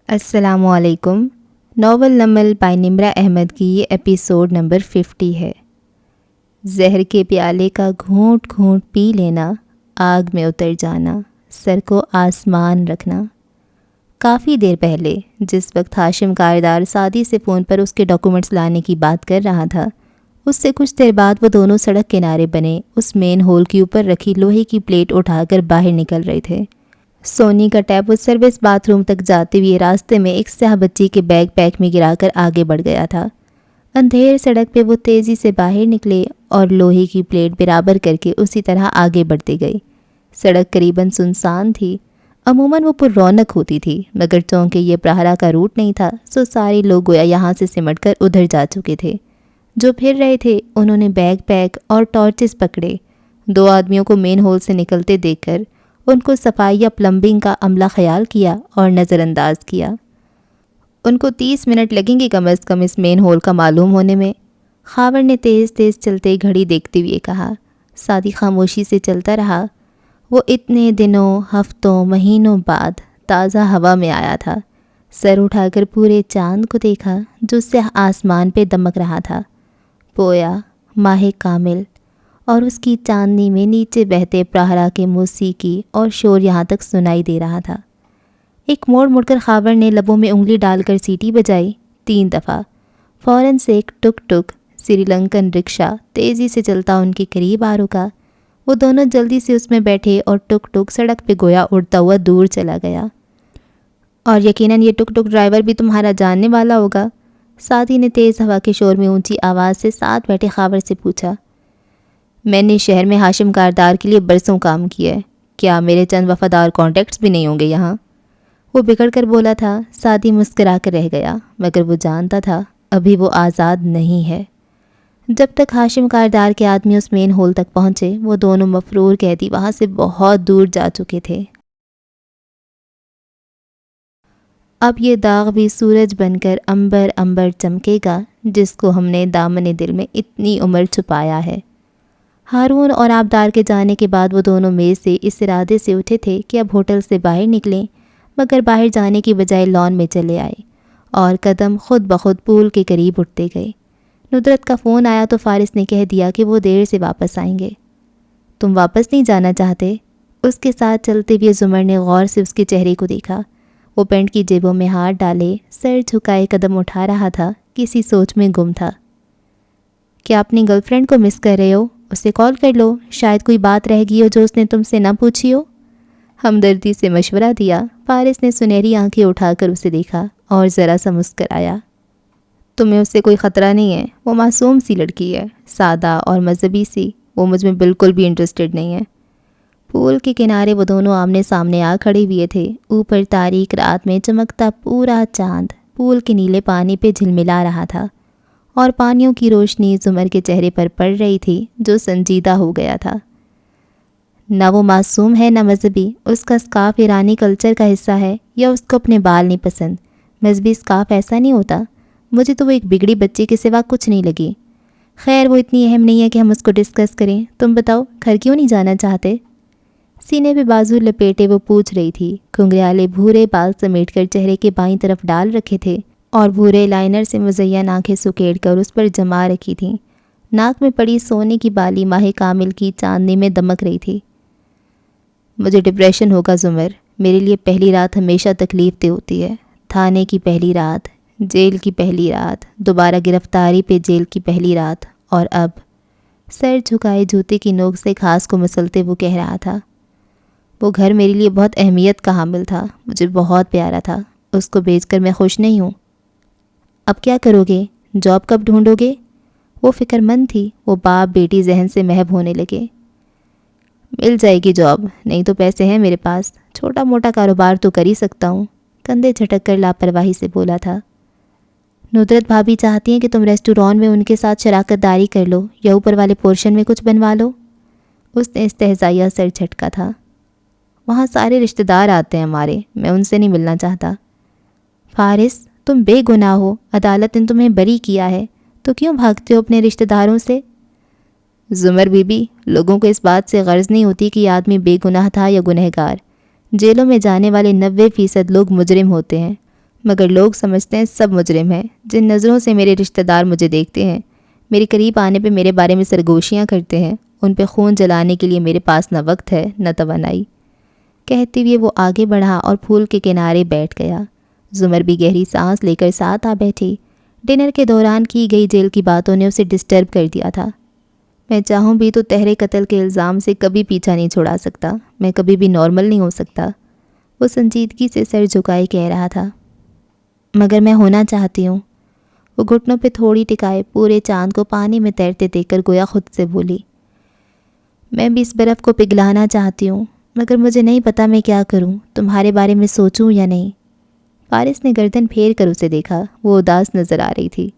السلام علیکم۔ Novel Naml by نمرہ احمد کی یہ ایپیسوڈ نمبر 50 ہے۔ زہر کے پیالے کا گھونٹ گھونٹ پی لینا، آگ میں اتر جانا، سر کو آسمان رکھنا۔ کافی دیر پہلے جس وقت ہاشم کاردار سعدی سے فون پر اس کے ڈاکومنٹس لانے کی بات کر رہا تھا، اس سے کچھ دیر بعد وہ دونوں سڑک کنارے بنے اس مین ہول کے اوپر رکھی لوہے کی پلیٹ اٹھا کر باہر نکل رہے تھے۔ سونی کا ٹیب اس سروس باتھ روم تک جاتے ہوئے راستے میں ایک سیاہ بچی کے بیگ پیک میں گرا کر آگے بڑھ گیا تھا۔ اندھیر سڑک پہ وہ تیزی سے باہر نکلے اور لوہے کی پلیٹ برابر کر کے اسی طرح آگے بڑھتے گئے۔ سڑک قریباً سنسان تھی۔ عموماً وہ پر رونق ہوتی تھی، مگر چونکہ یہ پراہرا کا روٹ نہیں تھا سو سارے لوگ گویا یہاں سے سمٹ کر ادھر جا چکے تھے۔ جو پھر رہے تھے انہوں نے بیگ پیک اور ٹارچز پکڑے۔ دو آدمیوں کو مین ہول سے نکلتے دیکھ کر ان کو صفائی یا پلمبنگ کا عملہ خیال کیا اور نظر انداز کیا۔ ان کو 30 منٹ لگیں گے کم از کم اس مین ہول کا معلوم ہونے میں، خاور نے تیز تیز چلتے گھڑی دیکھتے ہوئے کہا۔ سعدی خاموشی سے چلتا رہا۔ وہ اتنے دنوں، ہفتوں، مہینوں بعد تازہ ہوا میں آیا تھا۔ سر اٹھا کر پورے چاند کو دیکھا جو سیاہ آسمان پہ دمک رہا تھا۔ پویا، ماہ کامل، اور اس کی چاندنی میں نیچے بہتے پراہرا کے موسیقی اور شور یہاں تک سنائی دے رہا تھا۔ ایک موڑ مڑ کر خاور نے لبوں میں انگلی ڈال کر سیٹی بجائی 3 دفعہ۔ فوراً سے ایک ٹک ٹک سری لنکن رکشہ تیزی سے چلتا ان کے قریب آ رکا۔ وہ دونوں جلدی سے اس میں بیٹھے اور ٹک ٹک سڑک پہ گویا اڑتا ہوا دور چلا گیا۔ اور یقیناً یہ ٹک ٹک ڈرائیور بھی تمہارا جاننے والا ہوگا؟ سعدی نے تیز ہوا کے شور میں اونچی آواز سے ساتھ بیٹھے خاور سے پوچھا۔ میں نے شہر میں ہاشم کاردار کے لیے برسوں کام کیا ہے، کیا میرے چند وفادار کانٹیکٹس بھی نہیں ہوں گے یہاں؟ وہ بگڑ کر بولا تھا۔ سعدی مسکرا کر رہ گیا، مگر وہ جانتا تھا ابھی وہ آزاد نہیں ہے۔ جب تک ہاشم کاردار کے آدمی اس مین ہول تک پہنچے وہ دونوں مفرور قیدی وہاں سے بہت دور جا چکے تھے۔ اب یہ داغ بھی سورج بن کر امبر امبر چمکے گا جس کو ہم نے دامن دل میں اتنی عمر چھپایا ہے۔ ہارون اور آبدار کے جانے کے بعد وہ دونوں میز سے اس ارادے سے اٹھے تھے کہ اب ہوٹل سے باہر نکلیں، مگر باہر جانے کی بجائے لان میں چلے آئے اور قدم خود بخود پول کے قریب اٹھتے گئے۔ ندرت کا فون آیا تو فارس نے کہہ دیا کہ وہ دیر سے واپس آئیں گے۔ تم واپس نہیں جانا چاہتے؟ اس کے ساتھ چلتے ہوئے زمر نے غور سے اس کے چہرے کو دیکھا۔ وہ پینٹ کی جیبوں میں ہاتھ ڈالے سر جھکائے قدم اٹھا رہا تھا، کسی سوچ میں گم تھا۔ کیا اپنی گرل فرینڈ کو مس کر رہے ہو؟ اسے کال کر لو، شاید کوئی بات رہ گئی ہو جو اس نے تم سے نہ پوچھی ہو۔ ہمدردی سے مشورہ دیا۔ فارس نے سنہری آنکھیں اٹھا کر اسے دیکھا اور ذرا سا مسکرایا۔ تمہیں اس سے کوئی خطرہ نہیں ہے، وہ معصوم سی لڑکی ہے، سادہ اور مذہبی سی، وہ مجھ میں بالکل بھی انٹرسٹڈ نہیں ہے۔ پول کے کنارے وہ دونوں آمنے سامنے آ کھڑے ہوئے تھے۔ اوپر تاریک رات میں چمکتا پورا چاند پول کے نیلے پانی پہ جھلملا رہا تھا اور پانیوں کی روشنی زمر کے چہرے پر پڑ رہی تھی جو سنجیدہ ہو گیا تھا۔ نہ وہ معصوم ہے نہ مذہبی، اس کا اسکارف ایرانی کلچر کا حصہ ہے یا اس کو اپنے بال نہیں پسند۔ مذہبی اسکارف ایسا نہیں ہوتا۔ مجھے تو وہ ایک بگڑی بچی کے سوا کچھ نہیں لگی۔ خیر وہ اتنی اہم نہیں ہے کہ ہم اس کو ڈسکس کریں۔ تم بتاؤ گھر کیوں نہیں جانا چاہتے؟ سینے پہ بازو لپیٹے وہ پوچھ رہی تھی۔ گھنگریالے بھورے بال سمیٹ کر چہرے کے بائیں طرف ڈال رکھے تھے اور بھورے لائنر سے مزین آنکھیں سکیڑ کر اس پر جما رکھی تھیں۔ ناک میں پڑی سونے کی بالی ماہ کامل کی چاندنی میں دمک رہی تھی۔ مجھے ڈپریشن ہوگا زمر، میرے لیے پہلی رات ہمیشہ تکلیف دہ ہوتی ہے۔ تھانے کی پہلی رات، جیل کی پہلی رات، دوبارہ گرفتاری پہ جیل کی پہلی رات، اور اب سر جھکائے جوتے کی نوک سے گھاس کو مسلتے وہ کہہ رہا تھا۔ وہ گھر میرے لیے بہت اہمیت کا حامل تھا، مجھے بہت پیارا تھا، اس کو بیچ کر میں خوش نہیں ہوں۔ اب کیا کرو گے؟ جاب کب ڈھونڈو گے؟ وہ فکر مند تھی۔ وہ باپ بیٹی ذہن سے محو ہونے لگے۔ مل جائے گی جاب، نہیں تو پیسے ہیں میرے پاس، چھوٹا موٹا کاروبار تو کر ہی سکتا ہوں، کندھے جھٹک کر لاپرواہی سے بولا تھا۔ ندرت بھابھی چاہتی ہیں کہ تم ریسٹوران میں ان کے ساتھ شراکت داری کر لو یا اوپر والے پورشن میں کچھ بنوا لو۔ اس نے استہزائیہ سر جھٹکا تھا۔ وہاں سارے رشتہ دار آتے ہیں ہمارے، میں ان سے نہیں ملنا چاہتا۔ فارس تم بے گناہ ہو، عدالت نے تمہیں بری کیا ہے، تو کیوں بھاگتے ہو اپنے رشتہ داروں سے؟ زمر بی بی، لوگوں کو اس بات سے غرض نہیں ہوتی کہ یہ آدمی بے گناہ تھا یا گنہگار۔ جیلوں میں جانے والے 90% لوگ مجرم ہوتے ہیں، مگر لوگ سمجھتے ہیں سب مجرم ہیں. جن نظروں سے میرے رشتہ دار مجھے دیکھتے ہیں، میرے قریب آنے پہ میرے بارے میں سرگوشیاں کرتے ہیں، ان پہ خون جلانے کے لیے میرے پاس نہ وقت ہے نہ توانائی. کہتے ہوئے وہ آگے بڑھا اور پھول کے کنارے بیٹھ گیا. زمر بھی گہری سانس لے کر ساتھ آ بیٹھی. ڈنر کے دوران کی گئی جیل کی باتوں نے اسے ڈسٹرب کر دیا تھا. میں چاہوں بھی تو تہرے قتل کے الزام سے کبھی پیچھا نہیں چھڑا سکتا. میں کبھی بھی نارمل نہیں ہو سکتا. وہ سنجیدگی سے سر جھکائے کہہ رہا تھا. مگر میں ہونا چاہتی ہوں. وہ گھٹنوں پہ تھوڑی ٹکائے پورے چاند کو پانی میں تیرتے دیکھ کر گویا خود سے بولی. میں بھی اس برف کو پگھلانا چاہتی ہوں، مگر مجھے نہیں پتا میں کیا کروں. تمہارے بارے میں سوچوں یا نہیں. فارس نے گردن پھیر کر اسے دیکھا. وہ اداس نظر آ رہی تھی.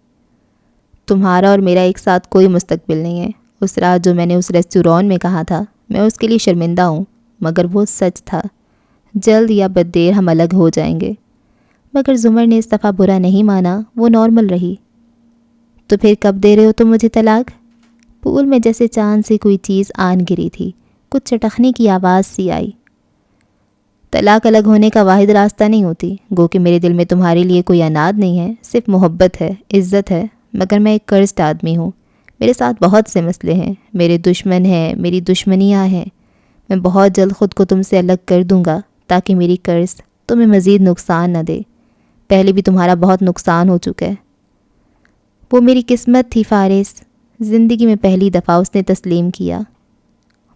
تمہارا اور میرا ایک ساتھ کوئی مستقبل نہیں ہے. اس رات جو میں نے اس ریسٹوران میں کہا تھا، میں اس کے لیے شرمندہ ہوں، مگر وہ سچ تھا. جلد یا بد دیر ہم الگ ہو جائیں گے. مگر زمر نے اس دفعہ برا نہیں مانا. وہ نارمل رہی. تو پھر کب دے رہے ہو تم مجھے طلاق؟ پھول میں جیسے چاند سے کوئی چیز آن گری تھی. کچھ چٹخنے کی آواز سی آئی. طلاق الگ ہونے کا واحد راستہ نہیں ہوتی. گو کہ میرے دل میں تمہارے لیے کوئی عناد نہیں ہے، صرف محبت ہے، عزت ہے. مگر میں ایک قرض آدمی ہوں. میرے ساتھ بہت سے مسئلے ہیں. میرے دشمن ہیں، میری دشمنیاں ہیں. میں بہت جلد خود کو تم سے الگ کر دوں گا تاکہ میری قرض تمہیں مزید نقصان نہ دے. پہلے بھی تمہارا بہت نقصان ہو چکا ہے. وہ میری قسمت تھی فارس. زندگی میں پہلی دفعہ اس نے تسلیم کیا.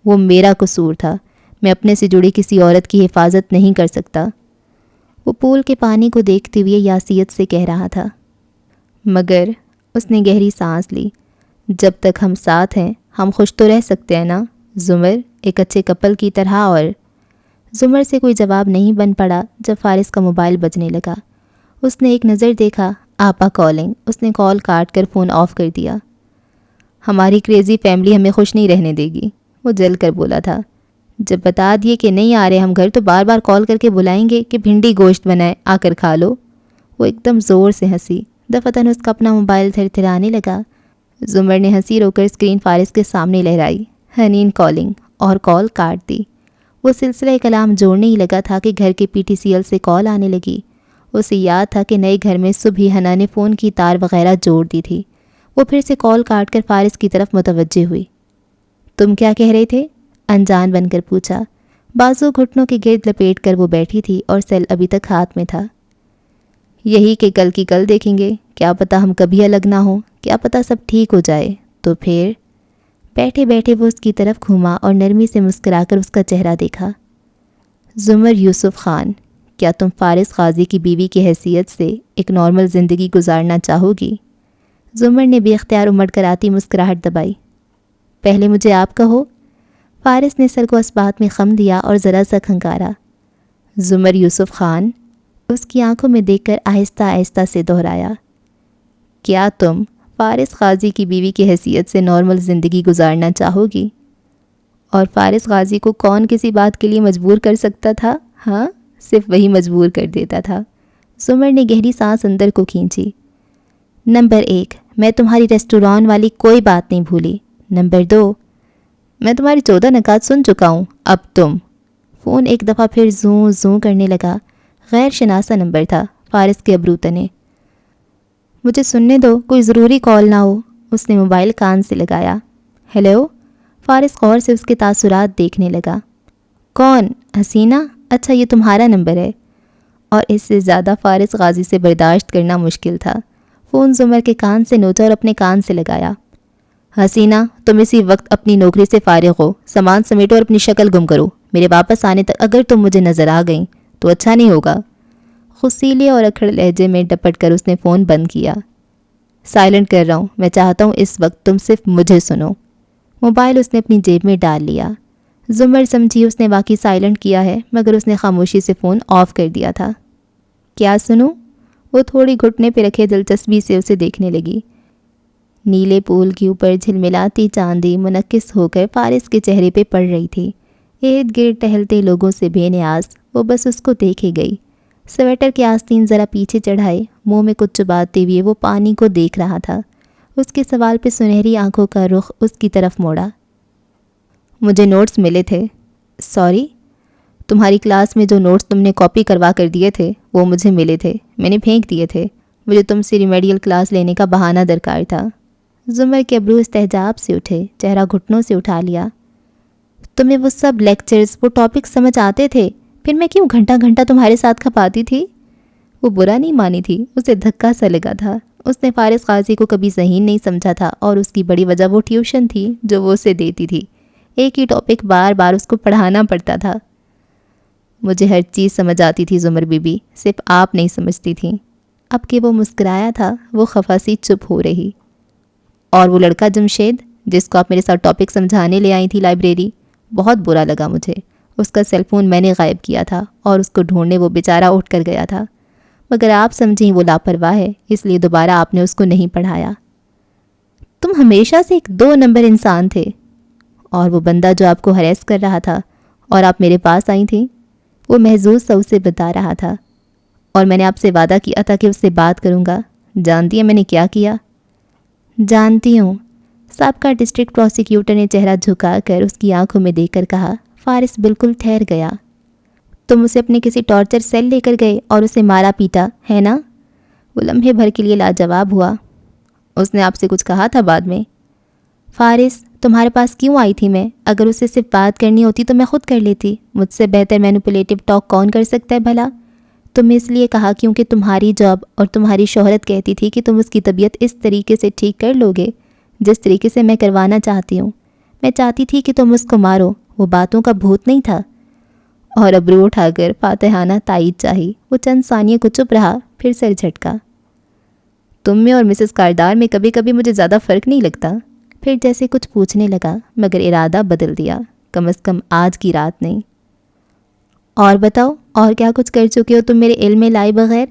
وہ میرا قصور تھا. میں اپنے سے جڑی کسی عورت کی حفاظت نہیں کر سکتا. وہ پول کے پانی کو دیکھتے ہوئے یاسیت سے کہہ رہا تھا. مگر اس نے گہری سانس لی. جب تک ہم ساتھ ہیں ہم خوش تو رہ سکتے ہیں نا زمر، ایک اچھے کپل کی طرح. اور زمر سے کوئی جواب نہیں بن پڑا جب فارس کا موبائل بجنے لگا. اس نے ایک نظر دیکھا. آپا کالنگ. اس نے کال کاٹ کر فون آف کر دیا. ہماری کریزی فیملی ہمیں خوش نہیں رہنے دے گی، وہ جل کر بولا تھا. جب بتا دیے کہ نہیں آ رہے ہم گھر تو بار بار کال کر کے بلائیں گے کہ بھنڈی گوشت بنائے، آ کر کھا لو. وہ ایک دم زور سے ہنسی. دفتن اس کا اپنا موبائل تھر تھرانے لگا. زمر نے ہنسی رو کر اسکرین فارس کے سامنے لہرائی. حنین کالنگ، اور کال کاٹ دی. وہ سلسلہ کلام جوڑنے ہی لگا تھا کہ گھر کے PTCL سے کال آنے لگی. اسے یاد تھا کہ نئے گھر میں صبح حنا نے فون کی تار وغیرہ جوڑ دی تھی. وہ پھر سے کال کاٹ کر فارس کی طرف متوجہ ہوئی. تم کیا کہہ رہے تھے؟ انجان بن کر پوچھا. بازو گھٹنوں کے گرد لپیٹ کر وہ بیٹھی تھی اور سیل ابھی تک ہاتھ میں تھا. یہی کہ کل کی کل دیکھیں گے. کیا پتہ ہم کبھی الگ نہ ہوں. کیا پتہ سب ٹھیک ہو جائے. تو پھر بیٹھے بیٹھے وہ اس کی طرف گھوما اور نرمی سے مسکرا کر اس کا چہرہ دیکھا. زمر یوسف خان، کیا تم فارس غازی کی بیوی کی حیثیت سے ایک نارمل زندگی گزارنا چاہو گی؟ زمر نے بے اختیار امڑ کر آتی مسکراہٹ دبائی. پہلے مجھے آپ کہو. فارس نے سر کو اس بات میں خم دیا اور ذرا سا کھنکارا. زمر یوسف خان. اس کی آنکھوں میں دیکھ کر آہستہ آہستہ سے دہرایا. کیا تم فارس غازی کی بیوی کی حیثیت سے نارمل زندگی گزارنا چاہو گی؟ اور فارس غازی کو کون کسی بات کے لیے مجبور کر سکتا تھا؟ ہاں، صرف وہی مجبور کر دیتا تھا. زمر نے گہری سانس اندر کو کھینچی. نمبر 1، میں تمہاری ریسٹوران والی کوئی بات نہیں بھولی. نمبر 2، میں تمہاری 14 نکات سن چکا ہوں. اب تم. فون ایک دفعہ پھر زوں زوں کرنے لگا. غیر شناسا نمبر تھا. فارس کے ابرو تنے. مجھے سننے دو، کوئی ضروری کال نہ ہو. اس نے موبائل کان سے لگایا. ہیلو. فارس غور سے اس کے تاثرات دیکھنے لگا. کون؟ حسینہ؟ اچھا یہ تمہارا نمبر ہے. اور اس سے زیادہ فارس غازی سے برداشت کرنا مشکل تھا. فون زمر کے کان سے نوچا اور اپنے کان سے لگایا. حسینہ، تم اسی وقت اپنی نوکری سے فارغ ہو. سامان سمیٹو اور اپنی شکل گم کرو. میرے واپس آنے تک اگر تم مجھے نظر آ گئیں تو اچھا نہیں ہوگا. خصیلے اور اکھڑ لہجے میں ڈپٹ کر اس نے فون بند کیا. سائلنٹ کر رہا ہوں. میں چاہتا ہوں اس وقت تم صرف مجھے سنو. موبائل اس نے اپنی جیب میں ڈال لیا. زمر سمجھی اس نے واقعی سائلنٹ کیا ہے، مگر اس نے خاموشی سے فون آف کر دیا تھا. کیا سنوں؟ وہ تھوڑی گھٹنے پہ رکھے دلچسپی سے اسے دیکھنے لگی. نیلے پول کے اوپر جھلملاتی چاندی منعکس ہو کر فارس کے چہرے پہ پڑ رہی تھی. ارد گرد ٹہلتے لوگوں سے بے نیاز وہ بس اس کو دیکھے گئی. سویٹر کے آستین ذرا پیچھے چڑھائے منہ میں کچھ چباتے ہوئے وہ پانی کو دیکھ رہا تھا. اس کے سوال پہ سنہری آنکھوں کا رخ اس کی طرف موڑا. مجھے نوٹس ملے تھے. سوری. تمہاری کلاس میں جو نوٹس تم نے کاپی کروا کر دیے تھے وہ مجھے ملے تھے، میں نے پھینک دیے تھے، مجھے تم سے ریمیڈیل کلاس لینے کا بہانہ درکار تھا۔ زمر کے ابرو استحجاب سے اٹھے، چہرہ گھٹنوں سے اٹھا لیا۔ تمہیں وہ سب لیکچرز، وہ ٹاپک سمجھ آتے تھے، پھر میں کیوں گھنٹہ گھنٹہ تمہارے ساتھ کھپاتی تھی؟ وہ برا نہیں مانی تھی، اسے دھکا سا لگا تھا۔ اس نے فارس قاضی کو کبھی ذہین نہیں سمجھا تھا اور اس کی بڑی وجہ وہ ٹیوشن تھی جو وہ اسے دیتی تھی۔ ایک ہی ٹاپک بار بار اس کو پڑھانا پڑتا تھا۔ مجھے ہر چیز سمجھ آتی تھی زمر بی بی، صرف آپ نہیں سمجھتی تھیں۔ اب کہ وہ مسکرایا تھا، وہ خفا سی چپ ہو رہی۔ اور وہ لڑکا جمشید جس کو آپ میرے ساتھ ٹاپک سمجھانے لے آئی تھی لائبریری، بہت برا لگا مجھے۔ اس کا سیل فون میں نے غائب کیا تھا اور اس کو ڈھونڈنے وہ بیچارہ اٹھ کر گیا تھا، مگر آپ سمجھیں وہ لاپرواہ ہے، اس لیے دوبارہ آپ نے اس کو نہیں پڑھایا۔ تم ہمیشہ سے ایک 2 نمبر انسان تھے۔ اور وہ بندہ جو آپ کو ہریس کر رہا تھا اور آپ میرے پاس آئی تھیں، وہ محظوظ سا اسے بتا رہا تھا، اور میں نے آپ سے وعدہ کیا تھا کہ اس سے بات کروں گا۔ جانتی ہیں میں نے کیا کیا؟ جانتی ہوں۔ سابقہ ڈسٹرکٹ پروسیکیوٹر نے چہرہ جھکا کر اس کی آنکھوں میں دیکھ کر کہا۔ فارس بالکل ٹھہر گیا۔ تم اسے اپنے کسی ٹارچر سیل لے کر گئے اور اسے مارا پیٹا ہے نا؟ وہ لمحے بھر کے لیے لاجواب ہوا۔ اس نے آپ سے کچھ کہا تھا بعد میں؟ فارس، تمہارے پاس کیوں آئی تھی میں؟ اگر اسے صرف بات کرنی ہوتی تو میں خود کر لیتی۔ مجھ سے بہتر مینوپولیٹو ٹاک کون کر سکتا ہے بھلا؟ تم نے اس لیے کہا کیونکہ تمہاری جاب اور تمہاری شہرت کہتی تھی کہ تم اس کی طبیعت اس طریقے سے ٹھیک کر لو گے جس طریقے سے میں کروانا چاہتی ہوں۔ میں چاہتی تھی کہ تم اس کو مارو، وہ باتوں کا بھوت نہیں تھا۔ اور ابرو اٹھا کر فاتحانہ تائید چاہی۔ وہ چند ثانیے کو چپ رہا، پھر سر جھٹکا۔ تم میں اور مسز کاردار میں کبھی کبھی مجھے زیادہ فرق نہیں لگتا۔ پھر جیسے کچھ پوچھنے لگا، مگر ارادہ بدل دیا، کم از کم آج کی رات نہیں۔ اور بتاؤ، اور کیا کچھ کر چکے ہو تم میرے علم میں لائے بغیر؟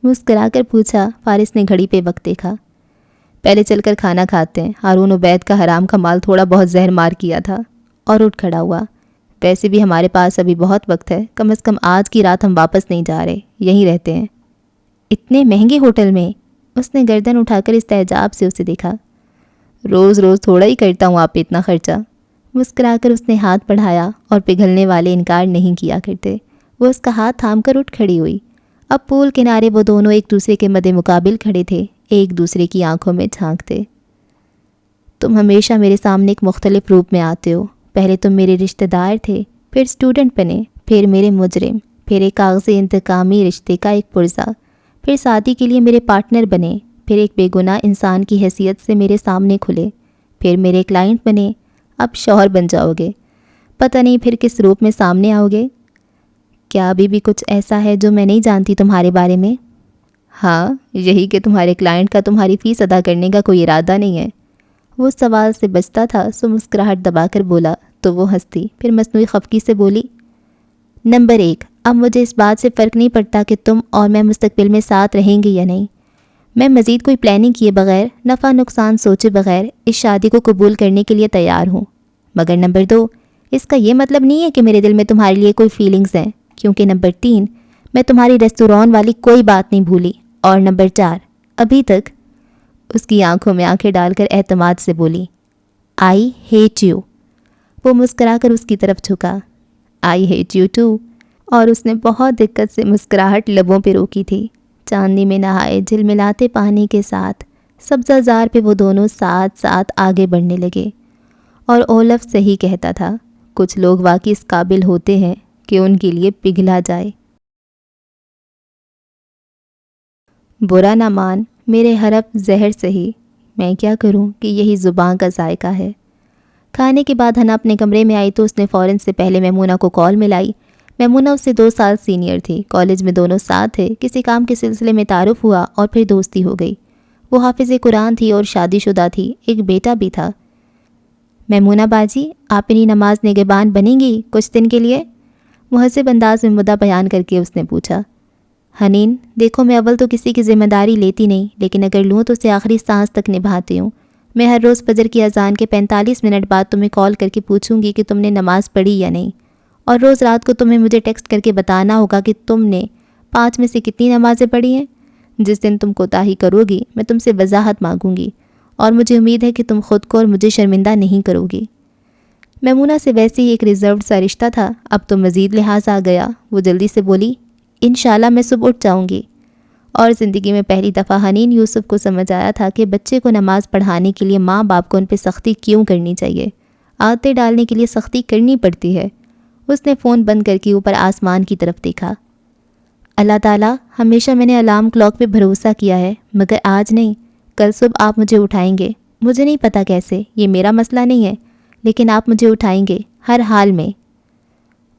مسکرا کر پوچھا۔ فارس نے گھڑی پہ وقت دیکھا۔ پہلے چل کر کھانا کھاتے ہیں، ہارون عبید کا حرام کا مال تھوڑا بہت زہر مار کیا تھا، اور اٹھ کھڑا ہوا۔ ویسے بھی ہمارے پاس ابھی بہت وقت ہے، کم از کم آج کی رات ہم واپس نہیں جا رہے، یہیں رہتے ہیں۔ اتنے مہنگے ہوٹل میں؟ اس نے گردن اٹھا کر استحجاب سے اسے دیکھا۔ روز روز تھوڑا ہی کرتا ہوں آپ پہ اتنا خرچہ۔ مسکرا کر اس نے ہاتھ بڑھایا، اور پگھلنے والے انکار نہیں کیا کرتے۔ وہ اس کا ہاتھ تھام کر اٹھ کھڑی ہوئی۔ اب پول کنارے وہ دونوں ایک دوسرے کے مد مقابل کھڑے تھے، ایک دوسرے کی آنکھوں میں جھانکتے۔ تم ہمیشہ میرے سامنے ایک مختلف روپ میں آتے ہو۔ پہلے تم میرے رشتہ دار تھے، پھر اسٹوڈنٹ بنے، پھر میرے مجرم، پھر ایک کاغذی انتقامی رشتے کا ایک پرزہ، پھر شادی کے لیے میرے پارٹنر بنے، پھر ایک بے گناہ انسان کی حیثیت سے میرے سامنے کھلے، پھر میرے کلائنٹ بنے، اب شوہر بن جاؤ گے۔ پتہ نہیں پھر کس روپ میں سامنے آؤ گے۔ کیا ابھی بھی کچھ ایسا ہے جو میں نہیں جانتی تمہارے بارے میں؟ ہاں، یہی کہ تمہارے کلائنٹ کا تمہاری فیس ادا کرنے کا کوئی ارادہ نہیں ہے۔ وہ سوال سے بچتا تھا، سو مسکراہٹ دبا کر بولا تو وہ ہنسی، پھر مصنوعی خفگی سے بولی، نمبر 1، اب مجھے اس بات سے فرق نہیں پڑتا کہ تم اور میں مستقبل میں ساتھ رہیں گے یا نہیں۔ میں مزید کوئی پلاننگ کیے بغیر، نفع نقصان سوچے بغیر اس شادی کو قبول کرنے کے لیے تیار ہوں۔ مگر نمبر 2، اس کا یہ مطلب نہیں ہے کہ میرے دل میں تمہارے لیے کوئی فیلنگز ہیں، کیونکہ نمبر 3، میں تمہاری ریستوران والی کوئی بات نہیں بھولی، اور نمبر 4، ابھی تک۔ اس کی آنکھوں میں آنکھیں ڈال کر اعتماد سے بولی، آئی ہیٹ یو۔ وہ مسکرا کر اس کی طرف جھکا، آئی ہیٹ یو ٹو۔ اور اس نے بہت دقت سے مسکراہٹ لبوں پہ روکی تھی۔ چاندنی میں نہائے جھلملاتے پانی کے ساتھ سبزہ زار پہ وہ دونوں ساتھ ساتھ آگے بڑھنے لگے۔ اور اولف صحیح کہتا تھا، کچھ لوگ واقعی اس قابل ہوتے ہیں کہ ان کے لیے پگھلا جائے۔ برا نہ مان، میرے حرف زہر سہی، میں کیا کروں کہ یہی زباں کا ذائقہ ہے۔ کھانے کے بعد ہنا اپنے کمرے میں آئی تو اس نے فوراً سے پہلے میمونہ کو کال ملائی۔ میمونہ اس سے 2 سال سینئر تھی، کالج میں دونوں ساتھ تھے، کسی کام کے سلسلے میں تعارف ہوا اور پھر دوستی ہو گئی۔ وہ حافظ قرآن تھی اور شادی شدہ تھی، ایک بیٹا بھی تھا۔ میمونہ باجی، آپ میری نماز نگہبان بنیں گی کچھ دن کے لیے؟ مہذب انداز میں مدعا بیان کر کے اس نے پوچھا۔ حنین، دیکھو میں اول تو کسی کی ذمہ داری لیتی نہیں، لیکن اگر لوں تو اسے آخری سانس تک نبھاتی ہوں۔ میں ہر روز فجر کی اذان کے 45 منٹ بعد تمہیں کال کر کے پوچھوں گی کہ تم نے نماز پڑھی یا نہیں، اور روز رات کو تمہیں مجھے ٹیکسٹ کر کے بتانا ہوگا کہ تم نے 5 میں سے کتنی نمازیں پڑھی ہیں۔ جس دن تم کوتاہی کرو گی میں تم سے وضاحت مانگوں گی، اور مجھے امید ہے کہ تم خود کو اور مجھے شرمندہ نہیں کرو گی۔ میمونہ سے ویسے ہی ایک ریزروڈ سا رشتہ تھا، اب تو مزید لحاظ آ گیا۔ وہ جلدی سے بولی، انشاءاللہ میں صبح اٹھ جاؤں گی۔ اور زندگی میں پہلی دفعہ حنین یوسف کو سمجھ آیا تھا کہ بچے کو نماز پڑھانے کے لیے ماں باپ کو ان پہ سختی کیوں کرنی چاہیے، عادتیں ڈالنے کے لیے سختی کرنی پڑتی ہے۔ اس نے فون بند کر کے اوپر آسمان کی طرف دیکھا۔ اللہ تعالیٰ، ہمیشہ میں نے الارم کلاک پہ بھروسہ کیا ہے، مگر آج نہیں۔ کل صبح آپ مجھے اٹھائیں گے، مجھے نہیں پتہ کیسے، یہ میرا مسئلہ نہیں ہے، لیکن آپ مجھے اٹھائیں گے ہر حال میں۔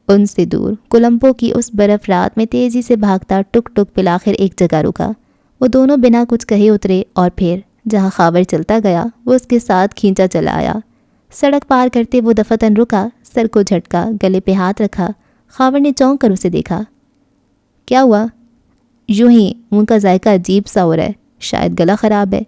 ان سے دور کولمبو کی اس برف رات میں تیزی سے بھاگتا ٹک ٹک بالآخر ایک جگہ رکا۔ وہ دونوں بنا کچھ کہے اترے اور پھر جہاں خاور چلتا گیا وہ اس کے ساتھ کھینچا چلا آیا۔ سڑک پار کرتے وہ دفتن رکا، سر کو جھٹکا، گلے پہ ہاتھ رکھا۔ خاور نے چونک کر اسے دیکھا۔ کیا ہوا؟ یوں ہی منہ کا ذائقہ عجیب سا ہو رہا ہے، شاید گلا خراب ہے۔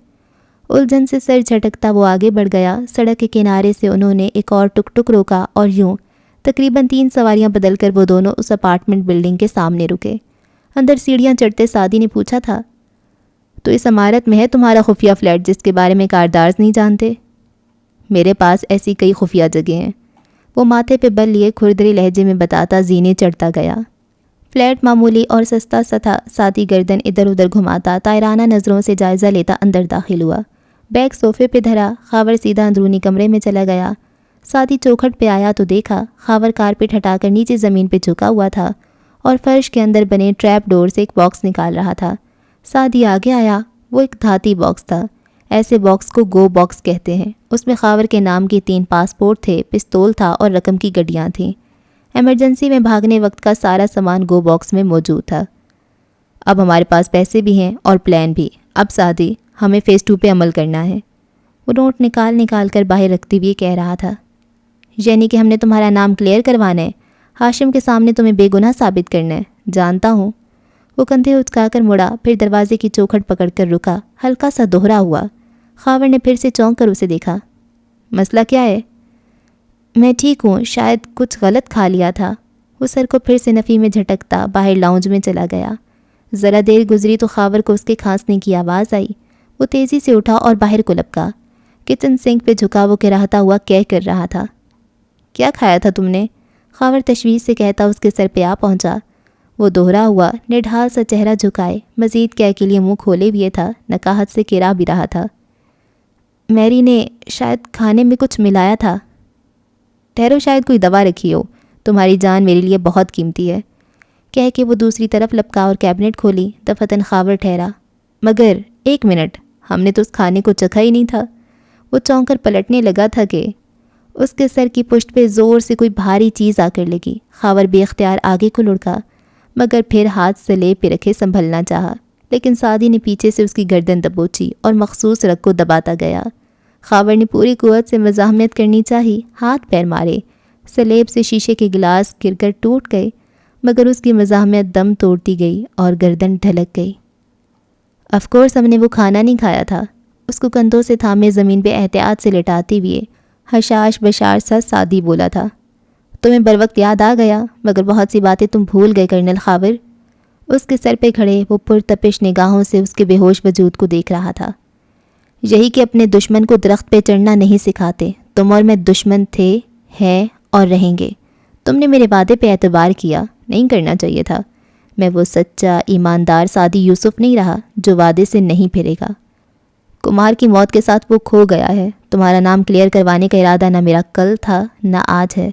الجھن سے سر جھٹکتا وہ آگے بڑھ گیا۔ سڑک کے کنارے سے انہوں نے ایک اور ٹک ٹک روکا اور یوں تقریباً 3 سواریاں بدل کر وہ دونوں اس اپارٹمنٹ بلڈنگ کے سامنے رکے۔ اندر سیڑھیاں چڑھتے سعدی نے پوچھا تھا، تو اس عمارت میں ہے تمہارا خفیہ فلیٹ جس کے بارے میں کاردارز نہیں جانتے؟ میرے پاس ایسی کئی خفیہ جگہیں ہیں، وہ ماتھے پہ بل لیے کھردرے لہجے میں بتاتا زینے چڑھتا گیا۔ فلیٹ معمولی اور سستا سا تھا۔ ساتھی گردن ادھر ادھر گھماتا طائرانہ نظروں سے جائزہ لیتا اندر داخل ہوا۔ بیگ صوفے پہ دھرا، خاور سیدھا اندرونی کمرے میں چلا گیا۔ ساتھی چوکھٹ پہ آیا تو دیکھا خاور کارپیٹ ہٹا کر نیچے زمین پہ جھکا ہوا تھا اور فرش کے اندر بنے ٹریپ ڈور سے ایک باکس نکال رہا تھا۔ ساتھی آگے آیا۔ وہ ایک دھاتی باکس تھا، ایسے باکس کو گو باکس کہتے ہیں۔ اس میں خاور کے نام کے 3 پاسپورٹ تھے، پستول تھا اور رقم کی گڈیاں تھیں۔ ایمرجنسی میں بھاگنے وقت کا سارا سامان گو باکس میں موجود تھا۔ اب ہمارے پاس پیسے بھی ہیں اور پلان بھی۔ اب سعدی، ہمیں فیس 2 پہ عمل کرنا ہے۔ وہ نوٹ نکال کر باہر رکھتے ہوئے کہہ رہا تھا، یعنی کہ ہم نے تمہارا نام کلیئر کروانا ہے، ہاشم کے سامنے تمہیں بے گناہ ثابت کرنا ہے۔ جانتا ہوں۔ وہ کندھے اچکا کر مڑا، پھر دروازے کی چوکھٹ پکڑ کر رکا، ہلکا سا دوہرا ہوا۔ خاور نے پھر سے چونک کر اسے دیکھا۔ مسئلہ کیا ہے؟ میں ٹھیک ہوں، شاید کچھ غلط کھا لیا تھا۔ وہ سر کو پھر سے نفی میں جھٹکتا باہر لاؤنج میں چلا گیا۔ ذرا دیر گزری تو خاور کو اس کے کھانسنے کی آواز آئی۔ وہ تیزی سے اٹھا اور باہر کو لپکا۔ کچن سنک پہ جھکا وہ کراہتا ہوا کہہ کر رہا تھا، کیا کھایا تھا تم نے؟ خاور تشویش سے کہتا اس کے سر پہ آ پہنچا۔ وہ دوہرا ہوا، نڈھال سا چہرہ جھکائے، مزید کہہ کے لیے منہ کھولے ہوئے تھا، نکاہت سے کرا بھی رہا تھا۔ میری نے شاید کھانے میں کچھ ملایا تھا۔ ٹھہرو، شاید کوئی دوا رکھی ہو، تمہاری جان میرے لیے بہت قیمتی ہے۔ کہہ کے وہ دوسری طرف لپکا اور کیبنٹ کھولی۔ دفتن خاور ٹھہرا، مگر 1 منٹ، ہم نے تو اس کھانے کو چکھا ہی نہیں تھا۔ وہ چونک کر پلٹنے لگا تھا کہ اس کے سر کی پشت پہ زور سے کوئی بھاری چیز آ کر لگی۔ خاور بے اختیار آگے کو لڑکا، مگر پھر ہاتھ سلے پہ رکھے سنبھلنا چاہا، لیکن سعدی نے پیچھے سے اس کی گردن دبوچی اور مخصوص رگ کو دباتا گیا۔ خاور نے پوری قوت سے مزاحمت کرنی چاہی، ہاتھ پیر مارے، سلیب سے شیشے کے گلاس گر کر ٹوٹ گئے، مگر اس کی مزاحمت دم توڑتی گئی اور گردن ڈھلک گئی۔ آف کورس ہم نے وہ کھانا نہیں کھایا تھا۔ اس کو کندھوں سے تھامے زمین پہ احتیاط سے لٹاتے ہوئے حشاش بشاش سا سعدی بولا تھا، تمہیں بروقت یاد آ گیا، مگر بہت سی باتیں تم بھول گئے کرنل خاور۔ اس کے سر پہ کھڑے وہ پرتپش نگاہوں سے اس کے بے ہوش وجود کو دیکھ رہا تھا۔ یہی کہ اپنے دشمن کو درخت پہ چڑھنا نہیں سکھاتے۔ تم اور میں دشمن تھے، ہیں اور رہیں گے۔ تم نے میرے وعدے پہ اعتبار کیا، نہیں کرنا چاہیے تھا۔ میں وہ سچا ایماندار سعدی یوسف نہیں رہا جو وعدے سے نہیں پھرے گا۔ کمار کی موت کے ساتھ وہ کھو گیا ہے۔ تمہارا نام کلیئر کروانے کا ارادہ نہ میرا کل تھا نہ آج ہے۔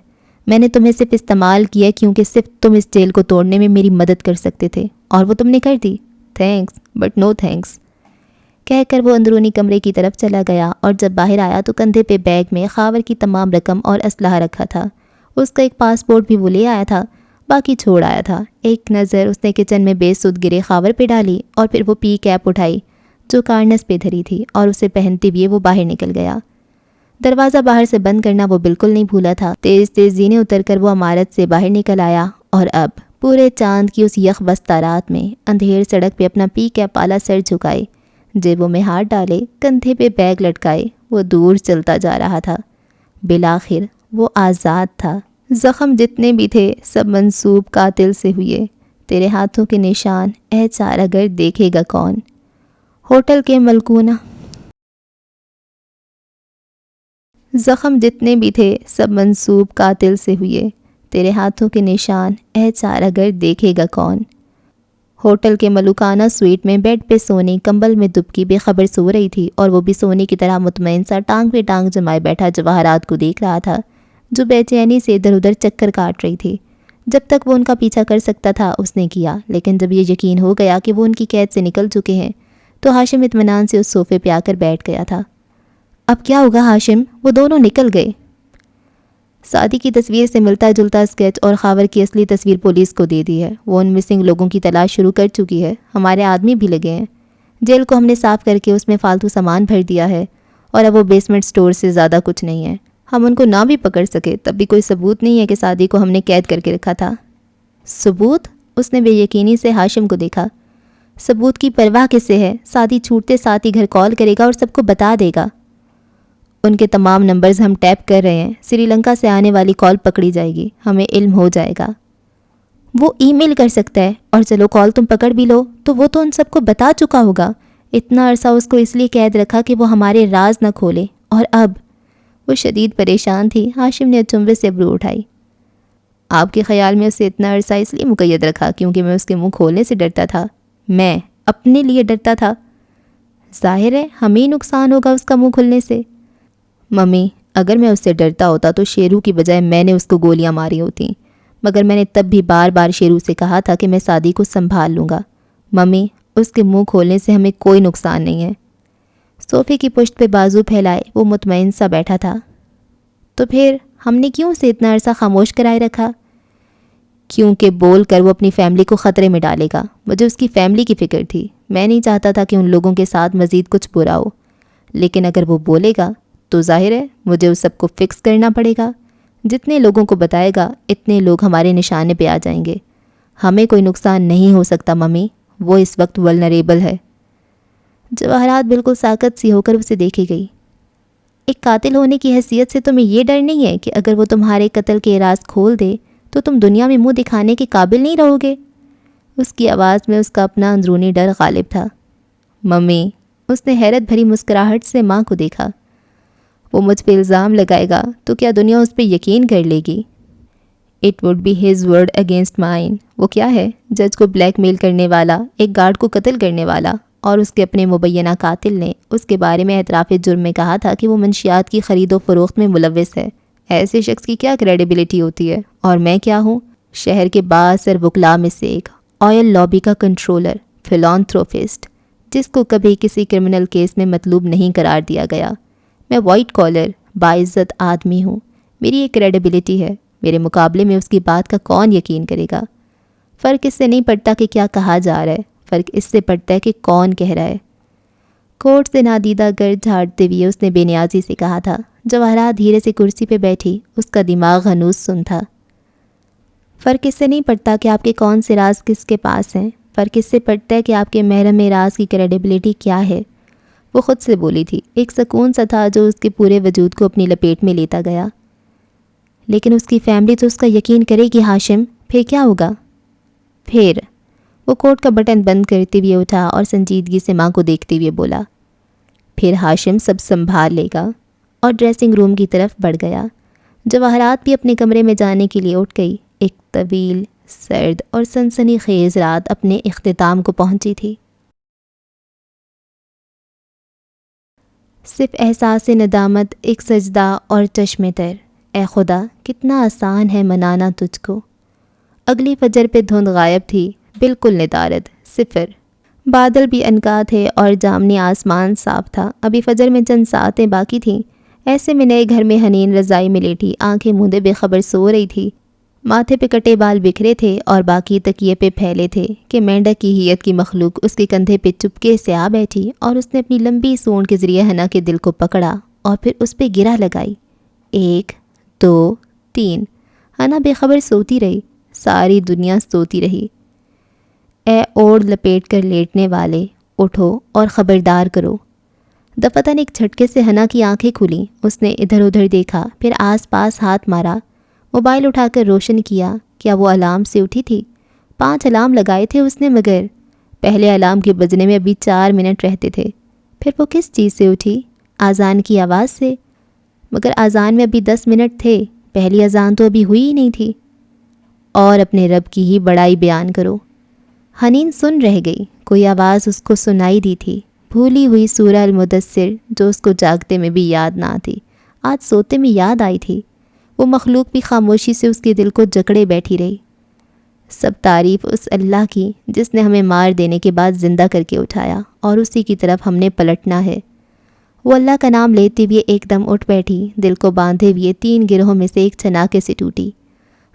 میں نے تمہیں صرف استعمال کیا کیونکہ صرف تم اس جیل کو توڑنے میں میری مدد کر سکتے تھے، اور وہ تم نے کر دی۔ تھینکس بٹ نو تھینکس، کہہ کر وہ اندرونی کمرے کی طرف چلا گیا، اور جب باہر آیا تو کندھے پہ بیگ میں خاور کی تمام رقم اور اسلحہ رکھا تھا۔ اس کا ایک پاسپورٹ بھی وہ لے آیا تھا، باقی چھوڑ آیا تھا۔ ایک نظر اس نے کچن میں بے سود گرے خاور پہ ڈالی اور پھر وہ پی کیپ اٹھائی جو کارنس پہ دھری تھی، اور اسے پہنتے ہوئے وہ باہر نکل گیا۔ دروازہ باہر سے بند کرنا وہ بالکل نہیں بھولا تھا۔ تیز تیز زینے اتر کر وہ عمارت سے باہر نکل آیا، اور اب پورے چاند کی اس یخ بستہ رات میں اندھیر سڑک پہ اپنا پی کیپ والا سر جھکائے، جیبوں میں ہاتھ ڈالے، کندھے پہ بیگ لٹکائے وہ دور چلتا جا رہا تھا۔ بالآخر وہ آزاد تھا۔ زخم جتنے بھی تھے سب منسوب قاتل سے ہوئے۔ تیرے ہاتھوں کے نشان اے چارہ گر دیکھے گا کون۔ ہوٹل کے ملکونہ زخم جتنے بھی تھے سب منسوب قاتل سے ہوئے، تیرے ہاتھوں کے نشان اے چارہ گر دیکھے گا کون۔ ہوٹل کے ملوکانہ سویٹ میں بیڈ پہ سونی کمبل میں دبکی بے خبر سو رہی تھی، اور وہ بھی سونی کی طرح مطمئن سا ٹانگ پہ ٹانگ جمائے بیٹھا جواہرات کو دیکھ رہا تھا، جو بے چینی سے ادھر ادھر چکر کاٹ رہی تھی۔ جب تک وہ ان کا پیچھا کر سکتا تھا اس نے کیا، لیکن جب یہ یقین ہو گیا کہ وہ ان کی قید سے نکل چکے ہیں تو ہاشم اطمینان سے اس صوفے پہ آ کر بیٹھ گیا تھا۔ اب کیا ہوگا ہاشم؟ وہ دونوں نکل گئے۔ سعدی کی تصویر سے ملتا جلتا اسکیچ اور خاور کی اصلی تصویر پولیس کو دے دی ہے۔ وہ ان مسنگ لوگوں کی تلاش شروع کر چکی ہے، ہمارے آدمی بھی لگے ہیں۔ جیل کو ہم نے صاف کر کے اس میں فالتو سامان بھر دیا ہے، اور اب وہ بیسمنٹ سٹور سے زیادہ کچھ نہیں ہے۔ ہم ان کو نہ بھی پکڑ سکے تب بھی کوئی ثبوت نہیں ہے کہ سعدی کو ہم نے قید کر کے رکھا تھا۔ ثبوت؟ اس نے بے یقینی سے ہاشم کو دیکھا۔ ثبوت کی پرواہ کس سے ہے؟ سعدی چھوٹتے ساتھ ہی گھر کال کرے گا اور سب کو بتا دے گا۔ ان کے تمام نمبرز ہم ٹیپ کر رہے ہیں، سری لنکا سے آنے والی کال پکڑی جائے گی، ہمیں علم ہو جائے گا۔ وہ ای میل کر سکتا ہے، اور چلو کال تم پکڑ بھی لو تو وہ تو ان سب کو بتا چکا ہوگا۔ اتنا عرصہ اس کو اس لیے قید رکھا کہ وہ ہمارے راز نہ کھولے، اور اب وہ شدید پریشان تھی۔ ہاشم نے اچنبے سے ابرو اٹھائی۔ آپ کے خیال میں اسے اتنا عرصہ اس لیے مقید رکھا کیونکہ میں اس کے منہ کھولنے سے ڈرتا تھا؟ میں اپنے لیے ڈرتا تھا؟ ظاہر ہے ہمیں نقصان ہوگا اس کا منہ کھلنے سے۔ ممی، اگر میں اس سے ڈرتا ہوتا تو شیرو کی بجائے میں نے اس کو گولیاں ماری ہوتیں، مگر میں نے تب بھی بار بار شیرو سے کہا تھا کہ میں سعدی کو سنبھال لوں گا۔ ممی، اس کے منہ کھولنے سے ہمیں کوئی نقصان نہیں ہے۔ صوفے کی پشت پہ بازو پھیلائے وہ مطمئن سا بیٹھا تھا۔ تو پھر ہم نے کیوں اسے اتنا عرصہ خاموش کرائے رکھا؟ کیونکہ بول کر وہ اپنی فیملی کو خطرے میں ڈالے گا۔ مجھے اس کی فیملی کی فکر تھی، میں نہیں چاہتا تھا کہ ان لوگوں کے ساتھ مزید کچھ برا ہو، لیکن اگر وہ بولے گا تو ظاہر ہے مجھے اس سب کو فکس کرنا پڑے گا۔ جتنے لوگوں کو بتائے گا اتنے لوگ ہمارے نشانے پہ آ جائیں گے۔ ہمیں کوئی نقصان نہیں ہو سکتا ممی، وہ اس وقت ولنریبل ہے۔ جواہرات بالکل ساکت سی ہو کر اسے دیکھے گئی۔ ایک قاتل ہونے کی حیثیت سے تمہیں یہ ڈر نہیں ہے کہ اگر وہ تمہارے قتل کے راز کھول دے تو تم دنیا میں منہ دکھانے کے قابل نہیں رہو گے؟ اس کی آواز میں اس کا اپنا اندرونی ڈر غالب تھا۔ ممی، اس نے حیرت بھری مسکراہٹ سے ماں کو دیکھا۔ وہ مجھ پہ الزام لگائے گا تو کیا دنیا اس پہ یقین کر لے گی؟ It would be his word against mine. وہ کیا ہے؟ جج کو بلیک میل کرنے والا، ایک گارڈ کو قتل کرنے والا، اور اس کے اپنے مبینہ قاتل نے اس کے بارے میں اعتراف جرم میں کہا تھا کہ وہ منشیات کی خرید و فروخت میں ملوث ہے۔ ایسے شخص کی کیا کریڈیبلٹی ہوتی ہے؟ اور میں کیا ہوں؟ شہر کے بااثر وکلاء میں سے ایک، آئل لابی کا کنٹرولر، فلانتھروپسٹ، جس کو کبھی کسی کرمنل کیس میں مطلوب نہیں قرار دیا گیا۔ میں وائٹ کالر باعزت آدمی ہوں، میری ایک کریڈیبلٹی ہے، میرے مقابلے میں اس کی بات کا کون یقین کرے گا؟ فرق اس سے نہیں پڑتا کہ کیا کہا جا رہا ہے، فرق اس سے پڑتا ہے کہ کون کہہ رہا ہے۔ کوٹ سے نادیدہ گرد جھاڑتے ہوئے اس نے بے نیازی سے کہا تھا۔ جواہرات دھیرے سے کرسی پہ بیٹھی، اس کا دماغ ہنوز سن تھا۔ فرق اس سے نہیں پڑتا کہ آپ کے کون سے راز کس کے پاس ہیں، فرق اس سے پڑتا ہے کہ آپ کے محرم راز کی کریڈیبلٹی کیا ہے۔ وہ خود سے بولی تھی، ایک سکون سا تھا جو اس کے پورے وجود کو اپنی لپیٹ میں لیتا گیا۔ لیکن اس کی فیملی تو اس کا یقین کرے گی ہاشم، پھر کیا ہوگا؟ پھر وہ کوٹ کا بٹن بند کرتے ہوئے اٹھا اور سنجیدگی سے ماں کو دیکھتے ہوئے بولا، پھر ہاشم سب سنبھال لے گا، اور ڈریسنگ روم کی طرف بڑھ گیا۔ جواہرات بھی اپنے کمرے میں جانے کے لیے اٹھ گئی۔ ایک طویل، سرد اور سنسنی خیز رات اپنے اختتام کو پہنچی تھی۔ صرف احساس ندامت، ایک سجدہ اور چشم تر۔ اے خدا، کتنا آسان ہے منانا تجھ کو۔ اگلی فجر پہ دھند غائب تھی، بالکل ندارد، صفر۔ بادل بھی عنقا تھے اور جامنی آسمان صاف تھا۔ ابھی فجر میں چند ساعتیں باقی تھیں۔ ایسے میں نئے گھر میں حنین رضائی میں لیٹی، آنکھیں موندے بے خبر سو رہی تھی۔ ماتھے پہ کٹے بال بکھرے تھے اور باقی تکیے پہ پھیلے تھے کہ مینڈک کی ہیئت کی مخلوق اس کے کندھے پہ چپکے سے آ بیٹھی، اور اس نے اپنی لمبی سونڈ کے ذریعے حنا کے دل کو پکڑا اور پھر اس پہ گرہ لگائی۔ 1 2 3۔ حنا بے خبر سوتی رہی، ساری دنیا سوتی رہی۔ اے اوڑ لپیٹ کر لیٹنے والے، اٹھو اور خبردار کرو۔ دفتن ایک جھٹکے سے حنا کی آنکھیں کھلیں۔ اس نے ادھر ادھر دیکھا، پھر آس پاس ہاتھ مارا، موبائل اٹھا کر روشن کیا۔ کیا وہ الارم سے اٹھی تھی؟ 5 الارم لگائے تھے اس نے، مگر پہلے الارم کے بجنے میں ابھی 4 منٹ رہتے تھے۔ پھر وہ کس چیز سے اٹھی؟ آذان کی آواز سے؟ مگر اذان میں ابھی 10 منٹ تھے، پہلی اذان تو ابھی ہوئی ہی نہیں تھی۔ اور اپنے رب کی ہی بڑائی بیان کرو۔ حنین سن رہ گئی، کوئی آواز اس کو سنائی دی تھی، بھولی ہوئی سورہ المدثر جو اس کو جاگتے میں بھی یاد نہ آتی، آج سوتے میں یاد آئی تھی۔ وہ مخلوق بھی خاموشی سے اس کے دل کو جکڑے بیٹھی رہی۔ سب تعریف اس اللہ کی جس نے ہمیں مار دینے کے بعد زندہ کر کے اٹھایا اور اسی کی طرف ہم نے پلٹنا ہے۔ وہ اللہ کا نام لیتے ہوئے ایک دم اٹھ بیٹھی، دل کو باندھے ہوئے 3 گرہوں میں سے ایک چھناکے سے ٹوٹی۔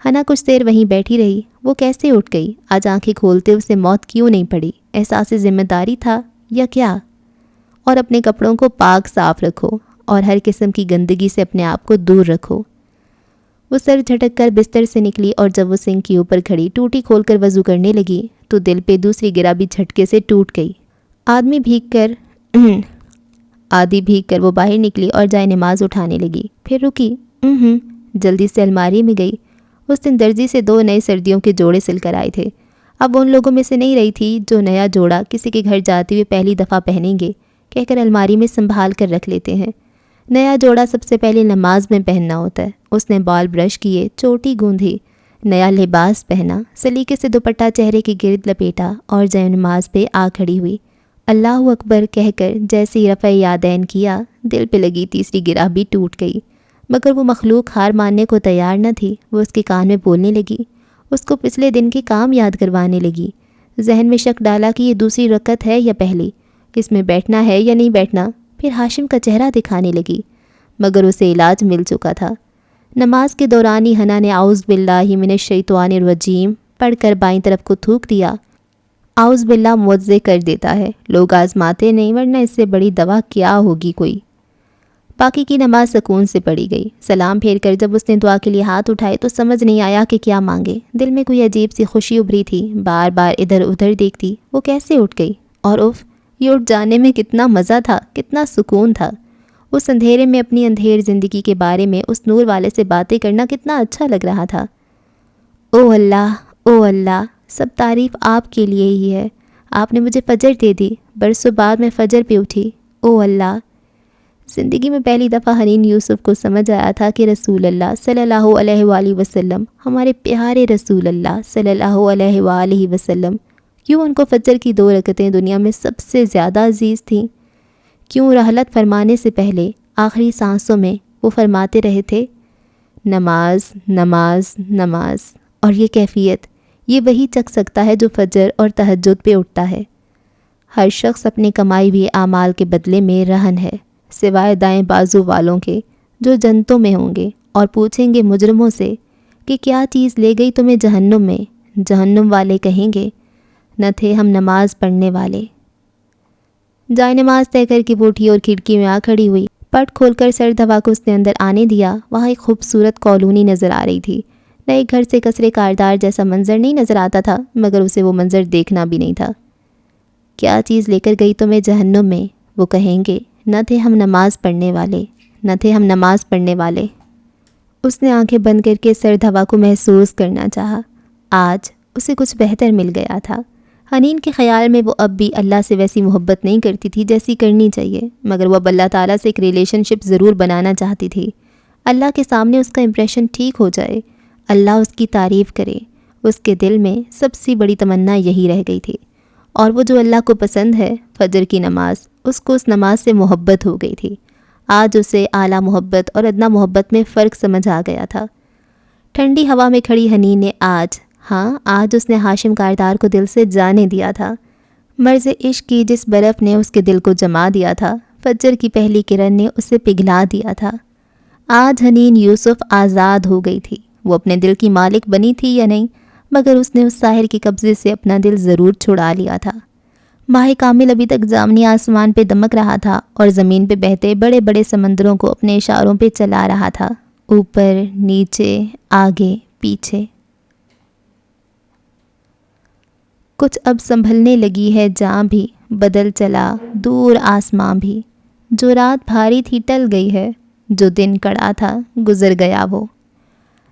ہنا کچھ دیر وہیں بیٹھی رہی۔ وہ کیسے اٹھ گئی؟ آج آنکھیں کھولتے اسے موت کیوں نہیں پڑی؟ احساس ذمہ داری تھا یا کیا؟ اور اپنے کپڑوں کو پاک صاف رکھو اور ہر قسم کی گندگی سے اپنے آپ کو دور رکھو۔ وہ سر جھٹک کر بستر سے نکلی اور جب وہ سنک کے اوپر کھڑی ٹوٹی کھول کر وضو کرنے لگی تو دل پہ دوسری گرہ بھی جھٹکے سے ٹوٹ گئی۔ آدھی بھیگ کر وہ باہر نکلی اور جائے نماز اٹھانے لگی، پھر رکی، جلدی سے الماری میں گئی۔ اس دن درزی سے 2 نئے سردیوں کے جوڑے سل کر آئے تھے۔ اب ان لوگوں میں سے نہیں رہی تھی جو نیا جوڑا کسی کے گھر جاتے ہوئے پہلی دفعہ پہنیں گے کہہ کر الماری میں سنبھال کر رکھ لیتے ہیں۔ نیا جوڑا سب سے پہلے نماز میں پہننا ہوتا ہے۔ اس نے بال برش کیے، چوٹی گوندھی، نیا لباس پہنا، سلیقے سے دوپٹہ چہرے کے گرد لپیٹا اور جائے نماز پہ آ کھڑی ہوئی۔ اللہ اکبر کہہ کر جیسے ہی رفع یادین کیا، دل پہ لگی تیسری گرہ بھی ٹوٹ گئی، مگر وہ مخلوق ہار ماننے کو تیار نہ تھی۔ وہ اس کے کان میں بولنے لگی، اس کو پچھلے دن کے کام یاد کروانے لگی، ذہن میں شک ڈالا کہ یہ دوسری رکعت ہے یا پہلی، اس میں بیٹھنا ہے یا نہیں بیٹھنا۔ پھر ہاشم کا چہرہ دکھانے لگی، مگر اسے علاج مل چکا تھا۔ نماز کے دوران ہی ہنا نے اعوذ باللہ من الشیطان الرجیم پڑھ کر بائیں طرف کو تھوک دیا۔ اعوذ باللہ معجزے کر دیتا ہے، لوگ آزماتے نہیں، ورنہ اس سے بڑی دوا کیا ہوگی کوئی۔ باقی کی نماز سکون سے پڑھی گئی۔ سلام پھیر کر جب اس نے دعا کے لیے ہاتھ اٹھائے تو سمجھ نہیں آیا کہ کیا مانگے۔ دل میں کوئی عجیب سی خوشی ابھری تھی، بار بار ادھر ادھر دیکھتی۔ وہ کیسے اٹھ گئی؟ اور یہ اٹھ جانے میں کتنا مزہ تھا، کتنا سکون تھا۔ اس اندھیرے میں اپنی اندھیر زندگی کے بارے میں اس نور والے سے باتیں کرنا کتنا اچھا لگ رہا تھا۔ او اللہ، سب تعریف آپ کے لیے ہی ہے۔ آپ نے مجھے فجر دے دی، برسوں بعد میں فجر پہ اٹھی۔ او اللہ۔ زندگی میں پہلی دفعہ حنین یوسف کو سمجھ آیا تھا کہ رسول اللہ صلی اللہ علیہ وآلہ وسلم، ہمارے پیارے رسول اللہ صلی اللہ علیہ وآلہ وسلم، کیوں ان کو فجر کی 2 رکعتیں دنیا میں سب سے زیادہ عزیز تھیں؟ کیوں رحلت فرمانے سے پہلے آخری سانسوں میں وہ فرماتے رہے تھے نماز نماز نماز؟ اور یہ کیفیت یہ وہی چکھ سکتا ہے جو فجر اور تہجد پہ اٹھتا ہے۔ ہر شخص اپنے کمائی ہوئے اعمال کے بدلے میں رہن ہے، سوائے دائیں بازو والوں کے جو جنتوں میں ہوں گے اور پوچھیں گے مجرموں سے کہ کیا چیز لے گئی تمہیں جہنم میں؟ جہنم والے کہیں گے نہ تھے ہم نماز پڑھنے والے۔ جائے نماز طے کر کے وہ اٹھی اور کھڑکی میں آ کھڑی ہوئی۔ پٹ کھول کر سرد ہوا کو اس نے اندر آنے دیا۔ وہاں ایک خوبصورت کالونی نظر آ رہی تھی۔ نئے گھر سے کسرے کاردار جیسا منظر نہیں نظر آتا تھا، مگر اسے وہ منظر دیکھنا بھی نہیں تھا۔ کیا چیز لے کر گئی تمہیں جہنم میں؟ وہ کہیں گے نہ تھے ہم نماز پڑھنے والے، نہ تھے ہم نماز پڑھنے والے۔ اس نے آنکھیں بند کر کے سرد ہوا کو محسوس کرنا چاہا۔ آج اسے کچھ بہتر مل گیا تھا۔ حنین کے خیال میں وہ اب بھی اللہ سے ویسی محبت نہیں کرتی تھی جیسی کرنی چاہیے، مگر وہ اب اللہ تعالیٰ سے ایک ریلیشن شپ ضرور بنانا چاہتی تھی۔ اللہ کے سامنے اس کا امپریشن ٹھیک ہو جائے، اللہ اس کی تعریف کرے۔ اس کے دل میں سب سے بڑی تمنا یہی رہ گئی تھی، اور وہ جو اللہ کو پسند ہے، فجر کی نماز، اس کو اس نماز سے محبت ہو گئی تھی۔ آج اسے اعلیٰ محبت اور ادنا محبت میں فرق سمجھ آ گیا تھا۔ ٹھنڈی ہوا میں کھڑی حنین نے آج اس نے ہاشم کاردار کو دل سے جانے دیا تھا۔ مرض عشق کی جس برف نے اس کے دل کو جما دیا تھا، فجر کی پہلی کرن نے اسے پگھلا دیا تھا۔ آج حنین یوسف آزاد ہو گئی تھی۔ وہ اپنے دل کی مالک بنی تھی یا نہیں، مگر اس نے اس ساحر کے قبضے سے اپنا دل ضرور چھڑا لیا تھا۔ ماہ کامل ابھی تک جامنی آسمان پہ دمک رہا تھا اور زمین پہ بہتے بڑے بڑے سمندروں کو اپنے اشاروں پہ چلا رہا تھا، اوپر نیچے آگے پیچھے۔ کچھ اب سنبھلنے لگی ہے جاں بھی، بدل چلا دور آسماں بھی، جو رات بھاری تھی ٹل گئی ہے، جو دن کڑا تھا گزر گیا وہ۔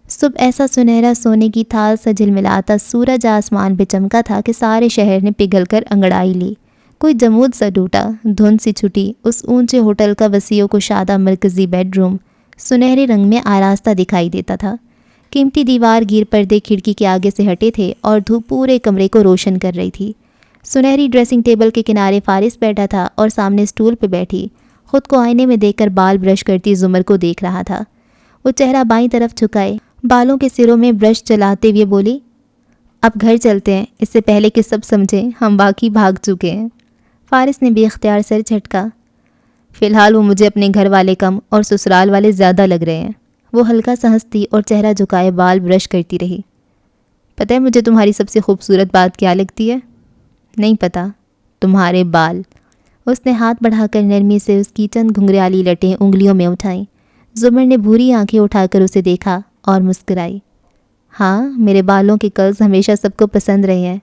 صبح ایسا سنہرا سونے کی تھال سے جھلملاتا سورج آسمان پہ چمکا تھا کہ سارے شہر نے پگھل کر انگڑائی لی۔ کوئی جمود سا ٹوٹا، دھند سی چھٹی اس اونچے ہوٹل کا وسیع و کشادہ مرکزی بیڈ روم، سنہرے رنگ میں آراستہ دکھائی دیتا تھا۔ قیمتی دیوار گیر پردے کھڑکی کے آگے سے ہٹے تھے اور دھوپ پورے کمرے کو روشن کر رہی تھی۔ سنہری ڈریسنگ ٹیبل کے کنارے فارس بیٹھا تھا اور سامنے اسٹول پہ بیٹھی خود کو آئینے میں دیکھ کر بال برش کرتی زمر کو دیکھ رہا تھا۔ وہ چہرہ بائیں طرف جھکائے بالوں کے سروں میں برش چلاتے ہوئے بولی، اب گھر چلتے ہیں، اس سے پہلے کہ سب سمجھیں ہم باقی بھاگ چکے ہیں۔ فارس نے بے اختیار سر جھٹکا۔ فی الحال وہ مجھے اپنے گھر والے کم اور سسرال والے زیادہ لگ رہے ہیں۔ وہ ہلکا سا ہنستی اور چہرہ جھکائے بال برش کرتی رہی۔ پتہ ہے مجھے تمہاری سب سے خوبصورت بات کیا لگتی ہے؟ نہیں پتہ۔ تمہارے بال۔ اس نے ہاتھ بڑھا کر نرمی سے اس کی چند گھنگریالی لٹیں انگلیوں میں اٹھائیں۔ زمر نے بھوری آنکھیں اٹھا کر اسے دیکھا اور مسکرائی۔ ہاں، میرے بالوں کے کرلز ہمیشہ سب کو پسند رہے ہیں۔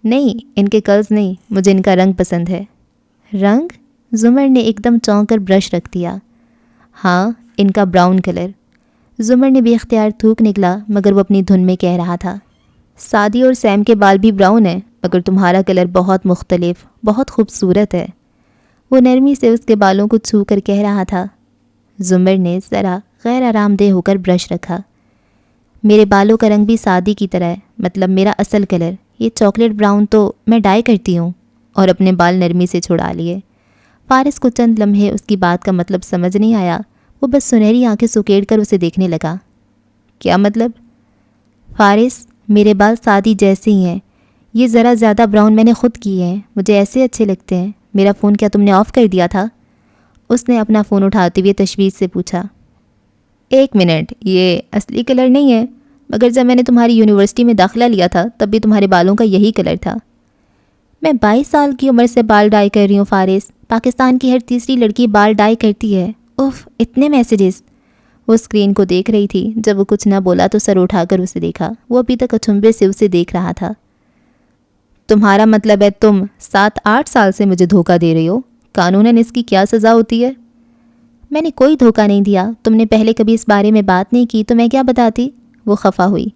نہیں، ان کے کرلز نہیں، مجھے ان کا رنگ پسند ہے۔ رنگ؟ زمر نے ایک دم چونک کر برش رکھ دیا۔ ہاں، ان کا براؤن کلر۔ زمر نے بے اختیار تھوک نکلا مگر وہ اپنی دھن میں کہہ رہا تھا، سادی اور سیم کے بال بھی براؤن ہیں مگر تمہارا کلر بہت مختلف، بہت خوبصورت ہے۔ وہ نرمی سے اس کے بالوں کو چھو کر کہہ رہا تھا۔ زمر نے ذرا غیر آرام دہ ہو کر برش رکھا۔ میرے بالوں کا رنگ بھی سادی کی طرح ہے، مطلب میرا اصل کلر، یہ چاکلیٹ براؤن تو میں ڈائی کرتی ہوں۔ اور اپنے بال نرمی سے چھڑا لیے۔ فارس کو چند لمحے اس کی بات کا مطلب سمجھ نہیں آیا۔ وہ بس سنہری آنکھیں سکیڑ کر اسے دیکھنے لگا۔ کیا مطلب؟ فارس، میرے بال سادی جیسے ہی ہیں، یہ ذرا زیادہ براؤن میں نے خود کیے ہیں، مجھے ایسے اچھے لگتے ہیں۔ میرا فون کیا تم نے آف کر دیا تھا؟ اس نے اپنا فون اٹھاتے ہوئے تشویش سے پوچھا۔ ایک منٹ، یہ اصلی کلر نہیں ہے، مگر جب میں نے تمہاری یونیورسٹی میں داخلہ لیا تھا تب بھی تمہارے بالوں کا یہی کلر تھا۔ میں 22 سال کی عمر سے بال ڈائی کر رہی ہوں فارس، پاکستان کی ہر تیسری لڑکی بال ڈائی کرتی ہے۔ اف، اتنے میسیجز۔ وہ اسکرین کو دیکھ رہی تھی۔ جب وہ کچھ نہ بولا تو سر اٹھا کر اسے دیکھا۔ وہ ابھی تک اچنبھے سے اسے دیکھ رہا تھا۔ تمہارا مطلب ہے تم 7-8 سال سے مجھے دھوکہ دے رہی ہو؟ قانوناً اس کی کیا سزا ہوتی ہے؟ میں نے کوئی دھوکہ نہیں دیا، تم نے پہلے کبھی اس بارے میں بات نہیں کی تو میں کیا بتاتی؟ وہ خفا ہوئی۔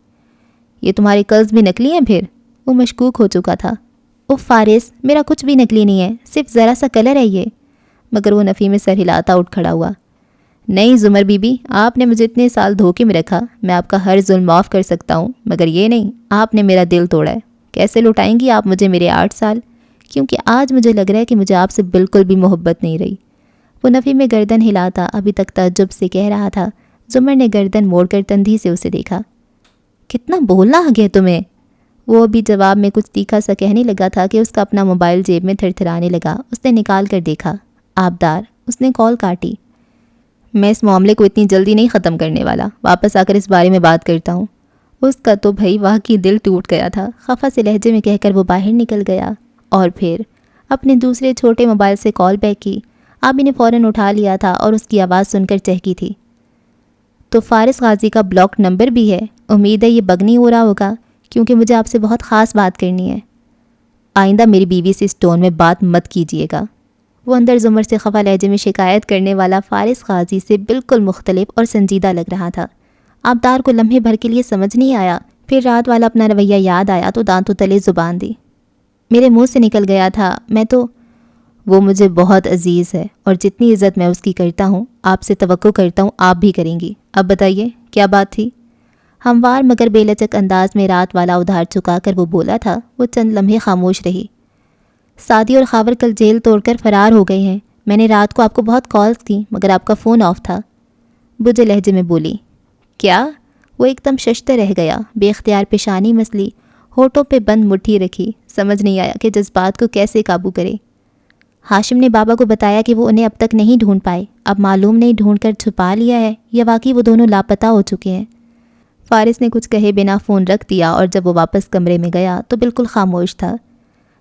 یہ تمہارے کرلز بھی نکلی ہیں پھر؟ وہ مشکوک ہو چکا تھا۔ اوہ فارس، میرا کچھ بھی نکلی نہیں ہے، صرف ذرا سا کلر ہے یہ۔ مگر وہ نفی میں سر ہلاتا اٹھ کھڑا ہوا۔ نہیں زمر بی بی، آپ نے مجھے اتنے سال دھوکے میں رکھا، میں آپ کا ہر ظلم معاف کر سکتا ہوں مگر یہ نہیں، آپ نے میرا دل توڑا ہے۔ کیسے لوٹائیں گی آپ مجھے میرے 8 سال؟ کیونکہ آج مجھے لگ رہا ہے کہ مجھے آپ سے بالکل بھی محبت نہیں رہی۔ وہ نفی میں گردن ہلاتا ابھی تک تعجب سے کہہ رہا تھا۔ زمر نے گردن موڑ کر تندھی سے اسے دیکھا۔ کتنا بولنا آ گیا تمہیں؟ وہ ابھی جواب میں کچھ تیکھا سا کہنے لگا تھا کہ اس کا اپنا موبائل جیب میں تھرتھرانے لگا۔ اس نے نکال کر دیکھا، آبدار۔ اس نے کال کاٹی۔ میں اس معاملے کو اتنی جلدی نہیں ختم کرنے والا، واپس آ کر اس بارے میں بات کرتا ہوں۔ اس کا تو بھائی واقعی دل ٹوٹ گیا تھا۔ خفا سے لہجے میں کہہ کر وہ باہر نکل گیا اور پھر اپنے دوسرے چھوٹے موبائل سے کال بیک کی۔ آبی نے فوراً اٹھا لیا تھا اور اس کی آواز سن کر چہکی تھی۔ تو فارس غازی کا بلاک نمبر بھی ہے؟ امید ہے یہ بگ نہیں ہو رہا ہوگا کیونکہ مجھے آپ سے بہت خاص بات کرنی ہے۔ آئندہ میری بیوی سے اس ٹون میں بات مت کیجیے گا۔ وہ اندر زمر سے خفا لہجے میں شکایت کرنے والا فارس غازی سے بالکل مختلف اور سنجیدہ لگ رہا تھا۔ آبدار کو لمحے بھر کے لیے سمجھ نہیں آیا، پھر رات والا اپنا رویہ یاد آیا تو دانتوں تلے زبان دی۔ میرے منہ سے نکل گیا تھا، میں تو… وہ مجھے بہت عزیز ہے اور جتنی عزت میں اس کی کرتا ہوں آپ سے توقع کرتا ہوں آپ بھی کریں گی۔ اب بتائیے کیا بات تھی؟ ہموار مگر بے لچک انداز میں رات والا ادھار چکا کر وہ بولا تھا۔ وہ چند لمحے خاموش رہی۔ سادی اور خاور کل جیل توڑ کر فرار ہو گئے ہیں۔ میں نے رات کو آپ کو بہت کالز کی مگر آپ کا فون آف تھا، بجھے لہجے میں بولی۔ کیا؟ وہ ایک دم ششتر رہ گیا، بے اختیار پیشانی مسلی، ہونٹوں پہ بند مٹھی رکھی۔ سمجھ نہیں آیا کہ جذبات کو کیسے قابو کرے۔ ہاشم نے بابا کو بتایا کہ وہ انہیں اب تک نہیں ڈھونڈ پائے، اب معلوم نہیں ڈھونڈ کر چھپا لیا ہے یا واقعی وہ دونوں لاپتہ ہو چکے ہیں۔ فارس نے کچھ کہے بنا فون رکھ دیا اور جب وہ واپس کمرے میں گیا تو بالکل خاموش تھا۔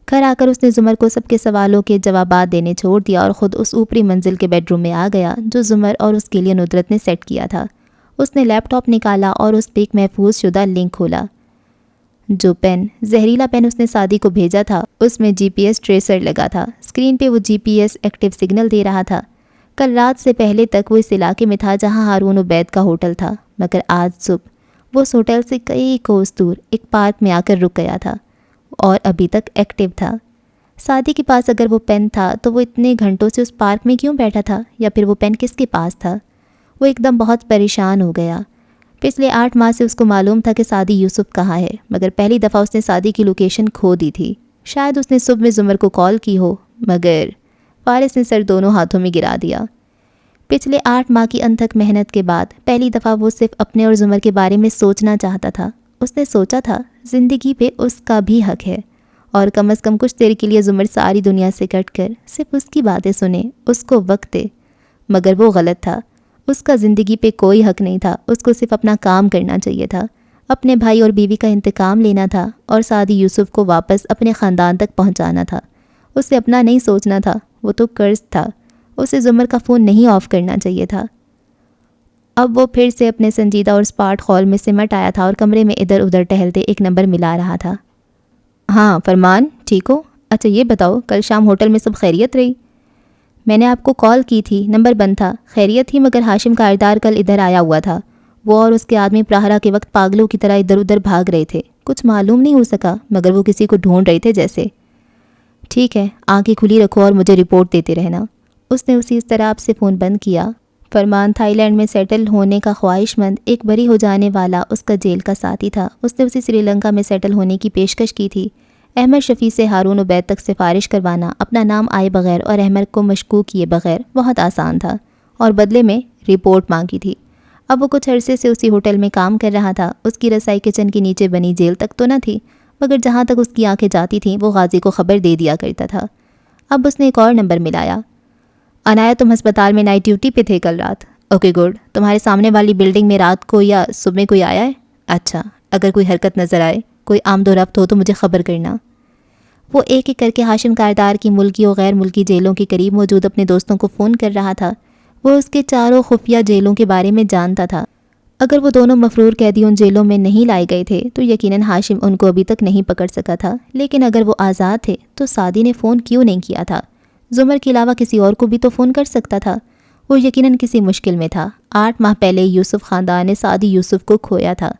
گھر آ کر اس نے زمر کو سب کے سوالوں کے جوابات دینے چھوڑ دیا اور خود اس اوپری منزل کے بیڈ روم میں آ گیا جو زمر اور اس کے لیے ندرت نے سیٹ کیا تھا۔ اس نے لیپ ٹاپ نکالا اور اس پہ ایک محفوظ شدہ لنک کھولا۔ جو پین، زہریلا پین اس نے سادی کو بھیجا تھا، اس میں جی پی ایس ٹریسر لگا تھا۔ اسکرین پہ وہ جی پی ایس ایکٹیو سگنل دے رہا تھا۔ کل رات سے پہلے تک وہ اس علاقے میں تھا جہاں ہارون عبید کا ہوٹل تھا، مگر آج صبح وہ اس ہوٹل سے کئی کوس دور ایک پارک میں آ کر رک گیا تھا اور ابھی تک ایکٹیو تھا۔ سادی کے پاس اگر وہ پین تھا تو وہ اتنے گھنٹوں سے اس پارک میں کیوں بیٹھا تھا، یا پھر وہ پین کس کے پاس تھا؟ وہ ایک دم بہت پریشان ہو گیا۔ پچھلے 8 ماہ سے اس کو معلوم تھا کہ سعدی یوسف کہاں ہے، مگر پہلی دفعہ اس نے سعدی کی لوکیشن کھو دی تھی۔ شاید اس نے صبح میں زمر کو کال کی ہو، مگر فارس نے سر دونوں ہاتھوں میں گرا دیا۔ پچھلے 8 ماہ کی انتھک محنت کے بعد پہلی دفعہ وہ صرف اپنے اور زمر کے بارے میں سوچنا چاہتا تھا۔ اس نے سوچا تھا زندگی پہ اس کا بھی حق ہے، اور کم از کم کچھ دیر کے لیے زمر ساری دنیا سے کٹ کر صرف اس کی باتیں سنے، اس کو وقت دے۔ مگر وہ غلط تھا، اس کا زندگی پہ کوئی حق نہیں تھا۔ اس کو صرف اپنا کام کرنا چاہیے تھا، اپنے بھائی اور بیوی کا انتقام لینا تھا اور سعدی یوسف کو واپس اپنے خاندان تک پہنچانا تھا۔ اسے اپنا نہیں سوچنا تھا، وہ تو قرض تھا۔ اسے زمر کا فون نہیں آف کرنا چاہیے تھا۔ اب وہ پھر سے اپنے سنجیدہ اور اسپاٹ خول میں سمٹ آیا تھا اور کمرے میں ادھر ادھر ٹہلتے ایک نمبر ملا رہا تھا۔ ہاں فرمان، ٹھیک ہو؟ اچھا یہ بتاؤ کل شام ہوٹل میں سب خیریت رہی؟ میں نے آپ کو کال کی تھی، نمبر بند تھا۔ خیریت تھی، مگر ہاشم کا کارڈار کل ادھر آیا ہوا تھا۔ وہ اور اس کے آدمی پراہرا کے وقت پاگلوں کی طرح ادھر ادھر بھاگ رہے تھے۔ کچھ معلوم نہیں ہو سکا، مگر وہ کسی کو ڈھونڈ رہے تھے جیسے۔ ٹھیک ہے، آنکھیں کھلی رکھو اور مجھے رپورٹ دیتے رہنا۔ اس نے اسی طرح سے فون بند کیا۔ فرمان تھائی لینڈ میں سیٹل ہونے کا خواہش مند، ایک بری ہو جانے والا اس کا جیل کا ساتھی تھا۔ اس نے اسے سری لنکا میں سیٹل ہونے کی پیشکش کی تھی۔ احمد شفیع سے ہارون عبید تک سفارش کروانا، اپنا نام آئے بغیر اور احمد کو مشکوک کیے بغیر بہت آسان تھا، اور بدلے میں رپورٹ مانگی تھی۔ اب وہ کچھ عرصے سے اسی ہوٹل میں کام کر رہا تھا۔ اس کی رسائی کچن کے نیچے بنی جیل تک تو نہ تھی، مگر جہاں تک اس کی آنکھیں جاتی تھیں وہ غازی کو خبر دے دیا کرتا تھا۔ اب اس نے ایک اور نمبر ملایا۔ انایا، تم ہسپتال میں نائٹ ڈیوٹی پہ تھے کل رات؟ Okay good. تمہارے سامنے والی بلڈنگ میں رات کو یا صبح میں کوئی آیا ہے؟ اچھا، اگر کوئی حرکت نظر آئے، کوئی آمد و رفت ہو تو مجھے خبر کرنا۔ وہ ایک ایک کر کے ہاشم کاردار کی ملکی و غیر ملکی جیلوں کے قریب موجود اپنے دوستوں کو فون کر رہا تھا۔ وہ اس کے چاروں خفیہ جیلوں کے بارے میں جانتا تھا۔ اگر وہ دونوں مفرور قیدی ان جیلوں میں نہیں لائے گئے تھے تو یقیناً ہاشم ان کو ابھی تک نہیں پکڑ سکا تھا، لیکن اگر وہ آزاد تھے تو سعدی نے فون کیوں نہیں کیا تھا؟ زمر کے علاوہ کسی اور کو بھی تو فون کر سکتا تھا۔ وہ یقیناً کسی مشکل میں تھا۔ 8 ماہ پہلے یوسف خاندان نے سعدی یوسف کو کھویا تھا،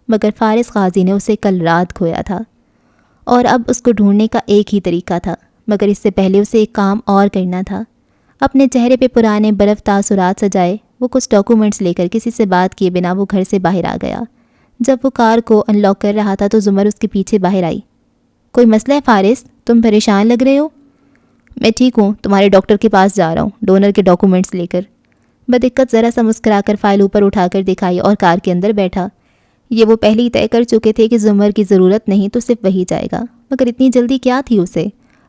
مگر فارس غازی نے اسے کل رات کھویا تھا، اور اب اس کو ڈھونڈنے کا ایک ہی طریقہ تھا، مگر اس سے پہلے اسے ایک کام اور کرنا تھا۔ اپنے چہرے پہ پرانے برف تاثرات سجائے وہ کچھ ڈاکومنٹس لے کر کسی سے بات کیے بنا وہ گھر سے باہر آ گیا۔ جب وہ کار کو ان لاک کر رہا تھا تو زمر اس کے پیچھے باہر آئی۔ کوئی مسئلہ ہے فارس؟ تم پریشان لگ رہے ہو۔ میں ٹھیک ہوں، تمہارے ڈاکٹر کے پاس جا رہا ہوں ڈونر کے ڈاکومنٹس لے کر۔ بدقت ذرا سا مسکرا کر فائل اوپر اٹھا کر دکھائی اور کار کے اندر بیٹھا۔ یہ وہ پہلے ہی طے کر چکے تھے کہ زمر کی ضرورت نہیں تو صرف وہی جائے گا، مگر اتنی جلدی کیا تھی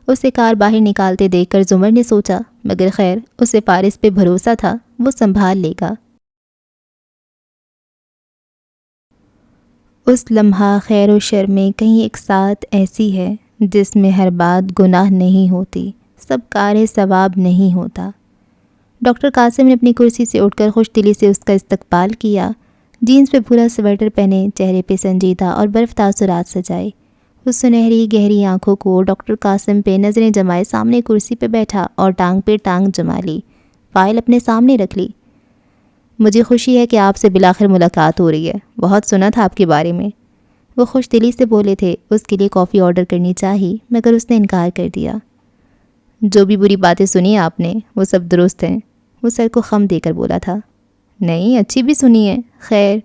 اسے کار باہر نکالتے دیکھ کر زمر نے سوچا، مگر خیر، اسے فارس پہ بھروسہ تھا، وہ سنبھال لے گا۔ اس لمحہ خیر و شر میں کہیں ایک ساتھ ایسی ہے جس میں ہر بات گناہ نہیں ہوتی، سب کار ثواب نہیں ہوتا۔ ڈاکٹر قاسم نے اپنی کرسی سے اٹھ کر خوش دلی سے اس کا استقبال کیا۔ جینس پہ بھورا سویٹر پہنے، چہرے پہ سنجیدہ اور برف تاثرات سجائے، اس سنہری گہری آنکھوں کو ڈاکٹر قاسم پہ نظریں جمائے سامنے کرسی پہ بیٹھا اور ٹانگ پہ ٹانگ جما لی، فائل اپنے سامنے رکھ لی۔ مجھے خوشی ہے کہ آپ سے بالآخر ملاقات ہو رہی ہے، بہت سنا تھا آپ کے بارے میں۔ وہ خوش دلی سے بولے تھے۔ اس کے لیے کافی آرڈر کرنی چاہی، مگر اس نے انکار کر دیا۔ جو بھی بری باتیں سنی آپ نے وہ سب درست ہیں، وہ سر کو خم دے کر بولا تھا۔ نہیں، اچھی بھی سنی ہے۔ خیر،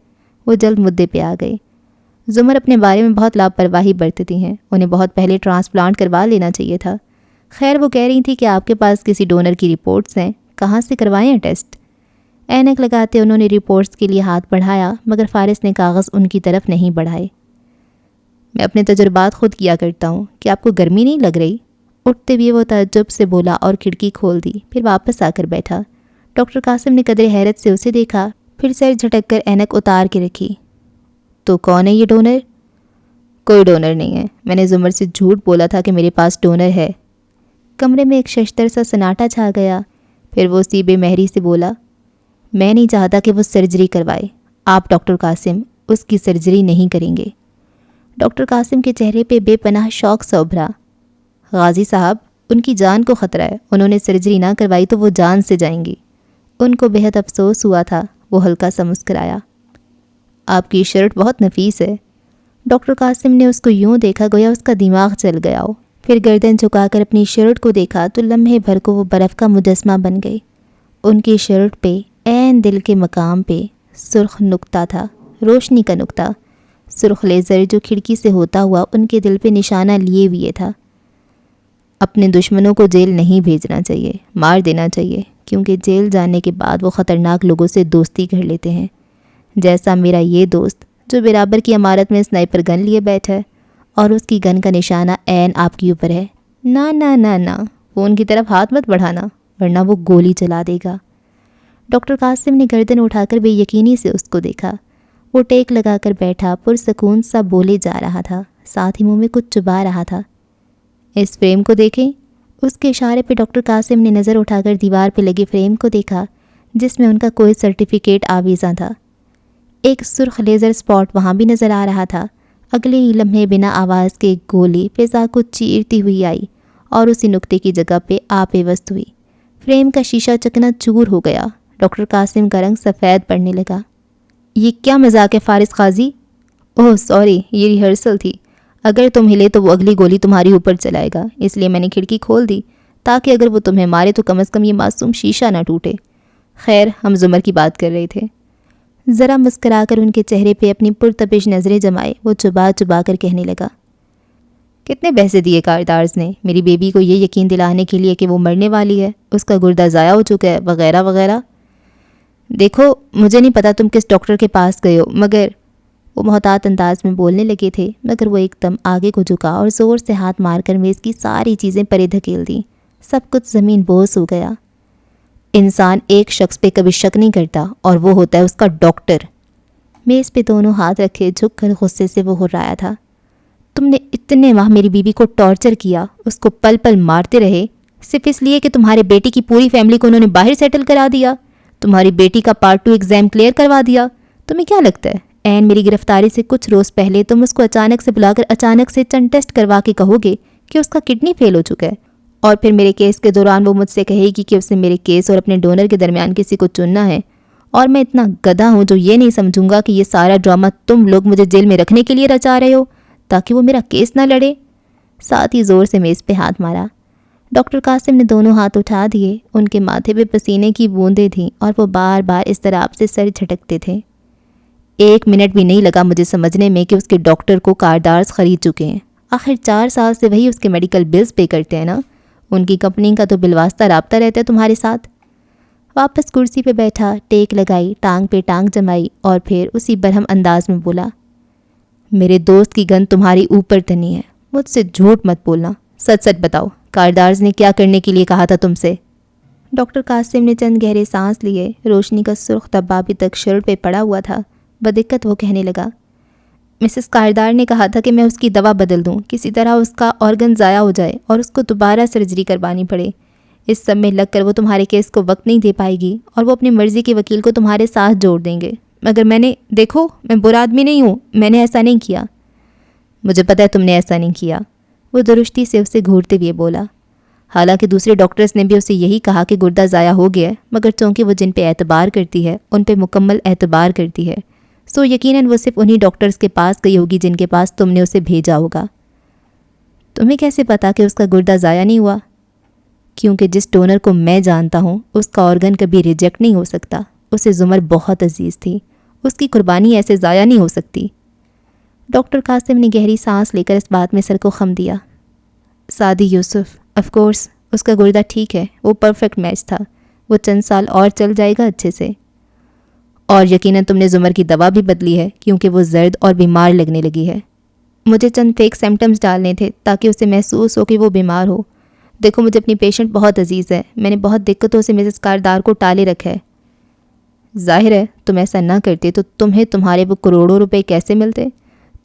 وہ جلد مدعے پہ آ گئے۔ زمر اپنے بارے میں بہت لاپرواہی برتتی ہیں، انہیں بہت پہلے ٹرانسپلانٹ کروا لینا چاہیے تھا۔ خیر، وہ کہہ رہی تھی کہ آپ کے پاس کسی ڈونر کی رپورٹس ہیں، کہاں سے کروائے ہیں ٹیسٹ؟ اینک لگاتے انہوں نے رپورٹس کے لیے ہاتھ بڑھایا، مگر فارس نے کاغذ ان کی طرف نہیں بڑھائے۔ میں اپنے تجربات خود کیا کرتا ہوں، کہ آپ کو گرمی نہیں لگ رہی؟ اٹھتے ہوئے وہ تعجب سے بولا اور کھڑکی کھول دی، پھر واپس آ کر بیٹھا۔ ڈاکٹر قاسم نے قدرے حیرت سے اسے دیکھا، پھر سر جھٹک کر اینک اتار کے رکھی۔ تو کون ہے یہ ڈونر؟ کوئی ڈونر نہیں ہے، میں نے زمر سے جھوٹ بولا تھا کہ میرے پاس ڈونر ہے۔ کمرے میں ایک ششتر سا سناٹا چھا گیا، پھر وہ اسی بے مہری سے بولا، میں نہیں چاہتا کہ وہ سرجری کروائے، آپ ڈاکٹر قاسم اس کی سرجری نہیں کریں گے۔ ڈاکٹر قاسم کے چہرے پہ بے پناہ شوق سا ابھرا۔ غازی صاحب، ان کی جان کو خطرہ ہے، انہوں نے سرجری نہ کروائی تو وہ جان سے جائیں گی۔ ان کو بہت افسوس ہوا تھا، وہ ہلکا سا مسکرایا۔ آپ کی شرٹ بہت نفیس ہے۔ ڈاکٹر قاسم نے اس کو یوں دیکھا گویا اس کا دماغ چل گیا ہو، پھر گردن جھکا کر اپنی شرٹ کو دیکھا تو لمحے بھر کو وہ برف کا مجسمہ بن گئی۔ ان کی شرٹ پہ عین دل کے مقام پہ سرخ نقطہ تھا، روشنی کا نقطہ، سرخ لیزر جو کھڑکی سے ہوتا ہوا ان کے دل پہ نشانہ لیے ہوئے تھا۔ اپنے دشمنوں کو جیل نہیں بھیجنا چاہیے، مار دینا چاہیے، کیونکہ جیل جانے کے بعد وہ خطرناک لوگوں سے دوستی کر لیتے ہیں، جیسا میرا یہ دوست جو برابر کی عمارت میں سنائپر گن لیے بیٹھا ہے اور اس کی گن کا نشانہ عین آپ کے اوپر ہے۔ نہ نہ نہ نہ، فون کی طرف ہاتھ مت بڑھانا ورنہ وہ گولی چلا دے گا۔ ڈاکٹر قاسم نے گردن اٹھا کر بے یقینی سے اس کو دیکھا۔ وہ ٹیک لگا کر بیٹھا پرسکون سا بولے جا رہا تھا، ساتھ ہی منہ میں کچھ چبا رہا تھا۔ اس فریم کو دیکھیں۔ اس کے اشارے پہ ڈاکٹر قاسم نے نظر اٹھا کر دیوار پہ لگے فریم کو دیکھا جس میں ان کا کوئی سرٹیفکیٹ آویزاں تھا۔ ایک سرخ لیزر سپاٹ وہاں بھی نظر آ رہا تھا۔ اگلے ہی لمحے بنا آواز کے ایک گولی فضا کو چیرتی ہوئی آئی اور اسی نقطے کی جگہ پہ آ پیوست ہوئی۔ فریم کا شیشہ چکنا چور ہو گیا۔ ڈاکٹر قاسم کا رنگ سفید پڑنے لگا۔ یہ کیا مذاق ہے فارس قاضی؟ اوہ سوری، یہ ریہرسل تھی۔ اگر تم ہلے تو وہ اگلی گولی تمہاری اوپر چلائے گا، اس لیے میں نے کھڑکی کھول دی تاکہ اگر وہ تمہیں مارے تو کم از کم یہ معصوم شیشہ نہ ٹوٹے۔ خیر، ہم زمر کی بات کر رہے تھے۔ ذرا مسکرا کر ان کے چہرے پہ اپنی پرتپش نظریں جمائے وہ چبا چبا کر کہنے لگا، کتنے پیسے دیے کاردارز نے میری بیبی کو یہ یقین دلانے کے لیے کہ وہ مرنے والی ہے، اس کا گردہ ضائع ہو چکا ہے، وغیرہ وغیرہ۔ دیکھو، مجھے نہیں پتا تم کس ڈاکٹر کے پاس گئے ہو، مگر وہ محتاط انداز میں بولنے لگے تھے، مگر وہ ایک دم آگے کو جھکا اور زور سے ہاتھ مار کر میز کی ساری چیزیں پرے دھکیل دیں۔ سب کچھ زمین بوس ہو گیا۔ انسان ایک شخص پہ کبھی شک نہیں کرتا اور وہ ہوتا ہے اس کا ڈاکٹر۔ میز پہ دونوں ہاتھ رکھے جھک کر غصے سے وہ ہرایا تھا۔ تم نے اتنے ماہ میری بیوی کو ٹارچر کیا، اس کو پل پل مارتے رہے، صرف اس لیے کہ تمہارے بیٹی کی پوری فیملی کو انہوں نے باہر سیٹل کرا دیا، تمہاری بیٹی کا پارٹ 2 ایگزام کلیئر کروا دیا۔ تمہیں کیا لگتا ہے عین میری گرفتاری سے کچھ روز پہلے تم اس کو اچانک سے بلا کر اچانک سے چند ٹیسٹ کروا کے کہو گے کہ اس کا کڈنی فیل ہو چکا ہے، اور پھر میرے کیس کے دوران وہ مجھ سے کہے گی کہ اس نے میرے کیس اور اپنے ڈونر کے درمیان کسی کو چننا ہے، اور میں اتنا گدھا ہوں جو یہ نہیں سمجھوں گا کہ یہ سارا ڈرامہ تم لوگ مجھے جیل میں رکھنے کے لیے رچا رہے ہو تاکہ وہ میرا کیس نہ لڑے۔ ساتھ ہی زور سے میز پہ ہاتھ مارا۔ ڈاکٹر قاسم نے دونوں ہاتھ اٹھا دیے۔ ان کے ماتھے پہ پسینے کی بوندیں تھیں اور وہ بار بار اضطراب سے سر جھٹکتے تھے۔ 1 منٹ بھی نہیں لگا مجھے سمجھنے میں کہ اس کے ڈاکٹر کو کاردارز خرید چکے ہیں۔ آخر 4 سال سے وہی اس کے میڈیکل بلز پے کرتے ہیں نا، ان کی کمپنی کا تو بالواسطہ رابطہ رہتا ہے تمہارے ساتھ۔ واپس کرسی پہ بیٹھا، ٹیک لگائی، ٹانگ پہ ٹانگ جمائی اور پھر اسی برہم انداز میں بولا، میرے دوست کی گن تمہاری اوپر تنی ہے، مجھ سے جھوٹ مت بولنا، سچ سچ بتاؤ کاردارز نے کیا کرنے کے لیے کہا تھا تم سے؟ ڈاکٹر قاسم نے چند گہرے سانس لیے۔ روشنی کا سرخ دبا ابھی تک شرٹ پہ پڑا ہوا تھا۔ بدقت وہ کہنے لگا، مسز کاردار نے کہا تھا کہ میں اس کی دوا بدل دوں، کسی طرح اس کا آرگن ضائع ہو جائے اور اس کو دوبارہ سرجری کروانی پڑے۔ اس سب میں لگ کر وہ تمہارے کیس کو وقت نہیں دے پائے گی اور وہ اپنی مرضی کے وکیل کو تمہارے ساتھ جوڑ دیں گے، مگر دیکھو میں برا آدمی نہیں ہوں، میں نے ایسا نہیں کیا۔ مجھے پتہ ہے تم نے ایسا نہیں کیا، وہ درستی سے اسے گھورتے ہوئے بولا۔ حالانکہ دوسرے ڈاکٹرز نے بھی اسے یہی کہا کہ گردہ ضائع ہو گیا ہے، مگر چونکہ وہ جن پہ اعتبار کرتی ہے ان پہ مکمل اعتبار کرتی ہے، سو یقیناً وہ صرف انہی ڈاکٹرز کے پاس گئی ہوگی جن کے پاس تم نے اسے بھیجا ہوگا۔ تمہیں کیسے پتا کہ اس کا گردہ ضائع نہیں ہوا؟ کیونکہ جس ڈونر کو میں جانتا ہوں اس کا آرگن کبھی ریجیکٹ نہیں ہو سکتا۔ اسے زمر بہت عزیز تھی، اس کی قربانی ایسے ضائع نہیں ہو سکتی۔ ڈاکٹر قاسم نے گہری سانس لے کر اس بات میں سر کو خم دیا۔ سعدی یوسف، آف کورس اس کا گردہ ٹھیک ہے، وہ پرفیکٹ میچ تھا، وہ چند سال اور چل جائے گا اچھے سے۔ اور یقیناً تم نے زمر کی دوا بھی بدلی ہے کیونکہ وہ زرد اور بیمار لگنے لگی ہے۔ مجھے چند فیک سمپٹمز ڈالنے تھے تاکہ اسے محسوس ہو کہ وہ بیمار ہو۔ دیکھو مجھے اپنی پیشنٹ بہت عزیز ہے، میں نے بہت دقتوں سے مسز کاردار کو ٹالے رکھا ہے۔ ظاہر ہے تم ایسا نہ کرتے تو تمہیں تمہارے وہ کروڑوں روپے کیسے ملتے؟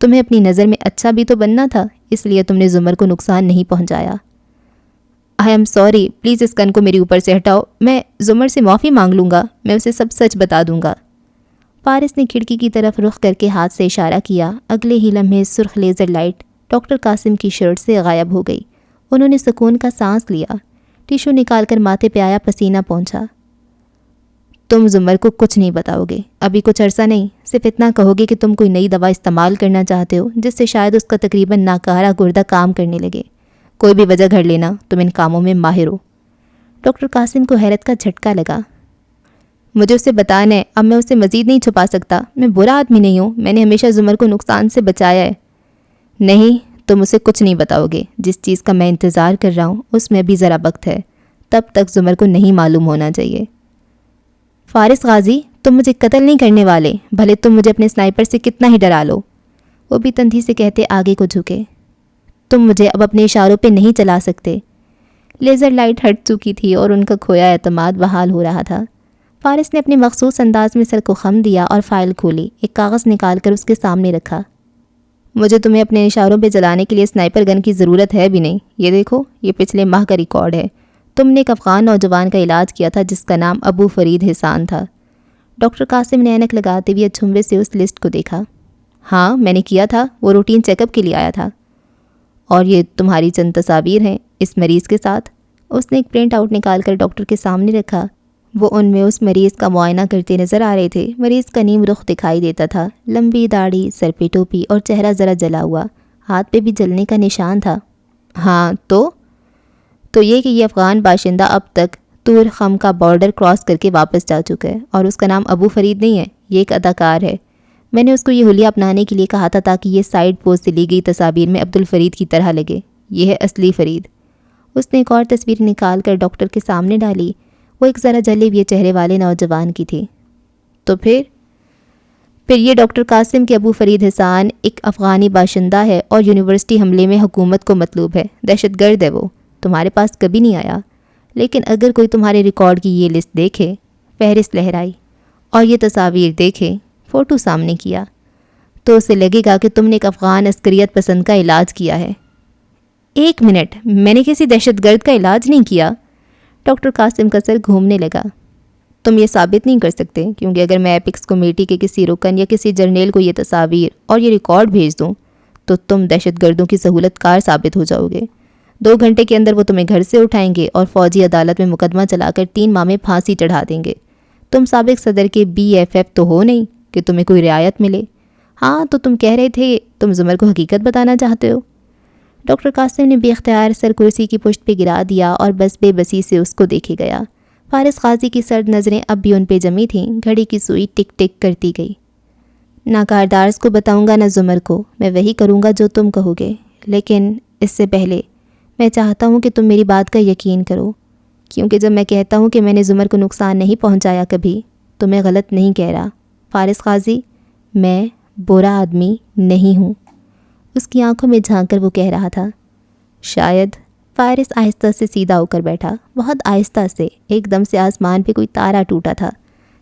تمہیں اپنی نظر میں اچھا بھی تو بننا تھا، اس لیے تم نے زمر کو نقصان نہیں پہنچایا۔ آئی ایم سوری، پلیز اس گن کو میرے اوپر سے ہٹاؤ، میں زمر سے معافی مانگ لوں گا، میں اسے سب سچ بتا دوں گا۔ فارس نے کھڑکی کی طرف رخ کر کے ہاتھ سے اشارہ کیا۔ اگلے ہی لمحے سرخ لیزر لائٹ ڈاکٹر قاسم کی شرٹ سے غائب ہو گئی۔ انہوں نے سکون کا سانس لیا، ٹیشو نکال کر ماتھے پہ آیا پسینہ پہنچا۔ تم زمر کو کچھ نہیں بتاؤ گے، ابھی کچھ عرصہ نہیں، صرف اتنا کہو گے کہ تم کوئی نئی دوا استعمال کرنا چاہتے ہو جس سے شاید اس کا تقریباً ناکارہ گردہ کام کرنے لگے۔ کوئی بھی وجہ گھڑ لینا، تم ان کاموں میں ماہر ہو۔ ڈاکٹر قاسم کو حیرت کا جھٹکا لگا۔ مجھے اسے بتانا ہے، اب میں اسے مزید نہیں چھپا سکتا. میں برا آدمی نہیں ہوں، میں نے ہمیشہ زمر کو نقصان سے بچایا ہے. نہیں، تم اسے کچھ نہیں بتاؤ گے. جس چیز کا میں انتظار کر رہا ہوں اس میں بھی ذرا وقت ہے، تب تک زمر کو نہیں معلوم ہونا چاہیے. فارس غازی، تم مجھے قتل نہیں کرنے والے، بھلے تم مجھے اپنے سنائپر سے کتنا ہی ڈرا لو. وہ بھی تندھی سے کہتے آگے کو جھکے. تم مجھے اب اپنے اشاروں پہ نہیں چلا سکتے. لیزر لائٹ ہٹ چکی تھی اور ان کا کھویا اعتماد بحال ہو رہا تھا. فارس نے اپنے مخصوص انداز میں سر کو خم دیا اور فائل کھولی. ایک کاغذ نکال کر اس کے سامنے رکھا. مجھے تمہیں اپنے اشاروں پہ چلانے کے لیے سنائپر گن کی ضرورت ہے بھی نہیں. یہ دیکھو، یہ پچھلے ماہ کا ریکارڈ ہے. تم نے ایک افغان نوجوان کا علاج کیا تھا جس کا نام ابو فرید حسان تھا. ڈاکٹر قاسم نے اینک لگاتے ہوئے اچھمبے سے اس لسٹ کو دیکھا. ہاں میں نے کیا تھا، وہ روٹین چیک اپ کے لیے آیا تھا. اور یہ تمہاری چند تصاویر ہیں اس مریض کے ساتھ. اس نے ایک پرنٹ آؤٹ نکال کر ڈاکٹر کے سامنے رکھا. وہ ان میں اس مریض کا معائنہ کرتے نظر آ رہے تھے. مریض کا نیم رخ دکھائی دیتا تھا، لمبی داڑھی، سر پہ ٹوپی اور چہرہ ذرا جلا ہوا. ہاتھ پہ بھی جلنے کا نشان تھا. ہاں تو یہ کہ یہ افغان باشندہ اب تک تور خم کا بارڈر کراس کر کے واپس جا چکا ہے، اور اس کا نام ابو فرید نہیں ہے، یہ ایک اداکار ہے. میں نے اس کو یہ حلیہ اپنانے کے لیے کہا تھا تاکہ یہ سائیڈ پوز سے لی گئی تصاویر میں عبدالفرید کی طرح لگے. یہ ہے اصلی فرید. اس نے ایک اور تصویر نکال کر ڈاکٹر کے سامنے ڈالی. وہ ایک ذرا جلے ہوئے چہرے والے نوجوان کی تھی. تو پھر یہ ڈاکٹر قاسم کے ابو فرید حسان ایک افغانی باشندہ ہے اور یونیورسٹی حملے میں حکومت کو مطلوب ہے. دہشت گرد ہے. وہ تمہارے پاس کبھی نہیں آیا، لیکن اگر کوئی تمہارے ریکارڈ کی یہ لسٹ دیکھے، فہرست لہرائی، اور یہ تصاویر دیکھے، فوٹو سامنے کیا، تو اسے لگے گا کہ تم نے ایک افغان عسکریت پسند کا علاج کیا ہے. 1 منٹ، میں نے کسی دہشت گرد کا علاج نہیں کیا. ڈاکٹر قاسم کا سر گھومنے لگا. تم یہ ثابت نہیں کر سکتے، کیونکہ اگر میں ایپکس کمیٹی کے کسی رکن یا کسی جرنیل کو یہ تصاویر اور یہ ریکارڈ بھیج دوں تو تم دہشت گردوں کی سہولت کار ثابت ہو جاؤ گے. 2 گھنٹے کے اندر وہ تمہیں گھر سے اٹھائیں گے اور فوجی عدالت میں مقدمہ چلا کر 3 ماہ میں پھانسی چڑھا دیں گے. تم سابق صدر کے BFF تو ہو نہیں کہ تمہیں کوئی رعایت ملے. ہاں تو تم کہہ رہے تھے تم زمر کو حقیقت بتانا چاہتے ہو. ڈاکٹر قاسم نے بے اختیار سر کرسی کی پشت پہ گرا دیا اور بس بے بسی سے اس کو دیکھے گیا. فارس غازی کی سرد نظریں اب بھی ان پہ جمی تھیں. گھڑی کی سوئی ٹک ٹک کرتی گئی. نہ کاردارز کو بتاؤں گا نہ زمر کو. میں وہی کروں گا جو تم کہو گے، لیکن اس سے پہلے میں چاہتا ہوں کہ تم میری بات کا یقین کرو، کیونکہ جب میں کہتا ہوں کہ میں نے زمر کو نقصان نہیں پہنچایا کبھی، تو میں غلط نہیں کہہ رہا. فارس غازی، میں برا آدمی نہیں ہوں. اس کی آنکھوں میں جھانک کر وہ کہہ رہا تھا. شاید. فارس آہستہ سے سیدھا ہو کر بیٹھا، بہت آہستہ سے. ایک دم سے آسمان پہ کوئی تارا ٹوٹا تھا،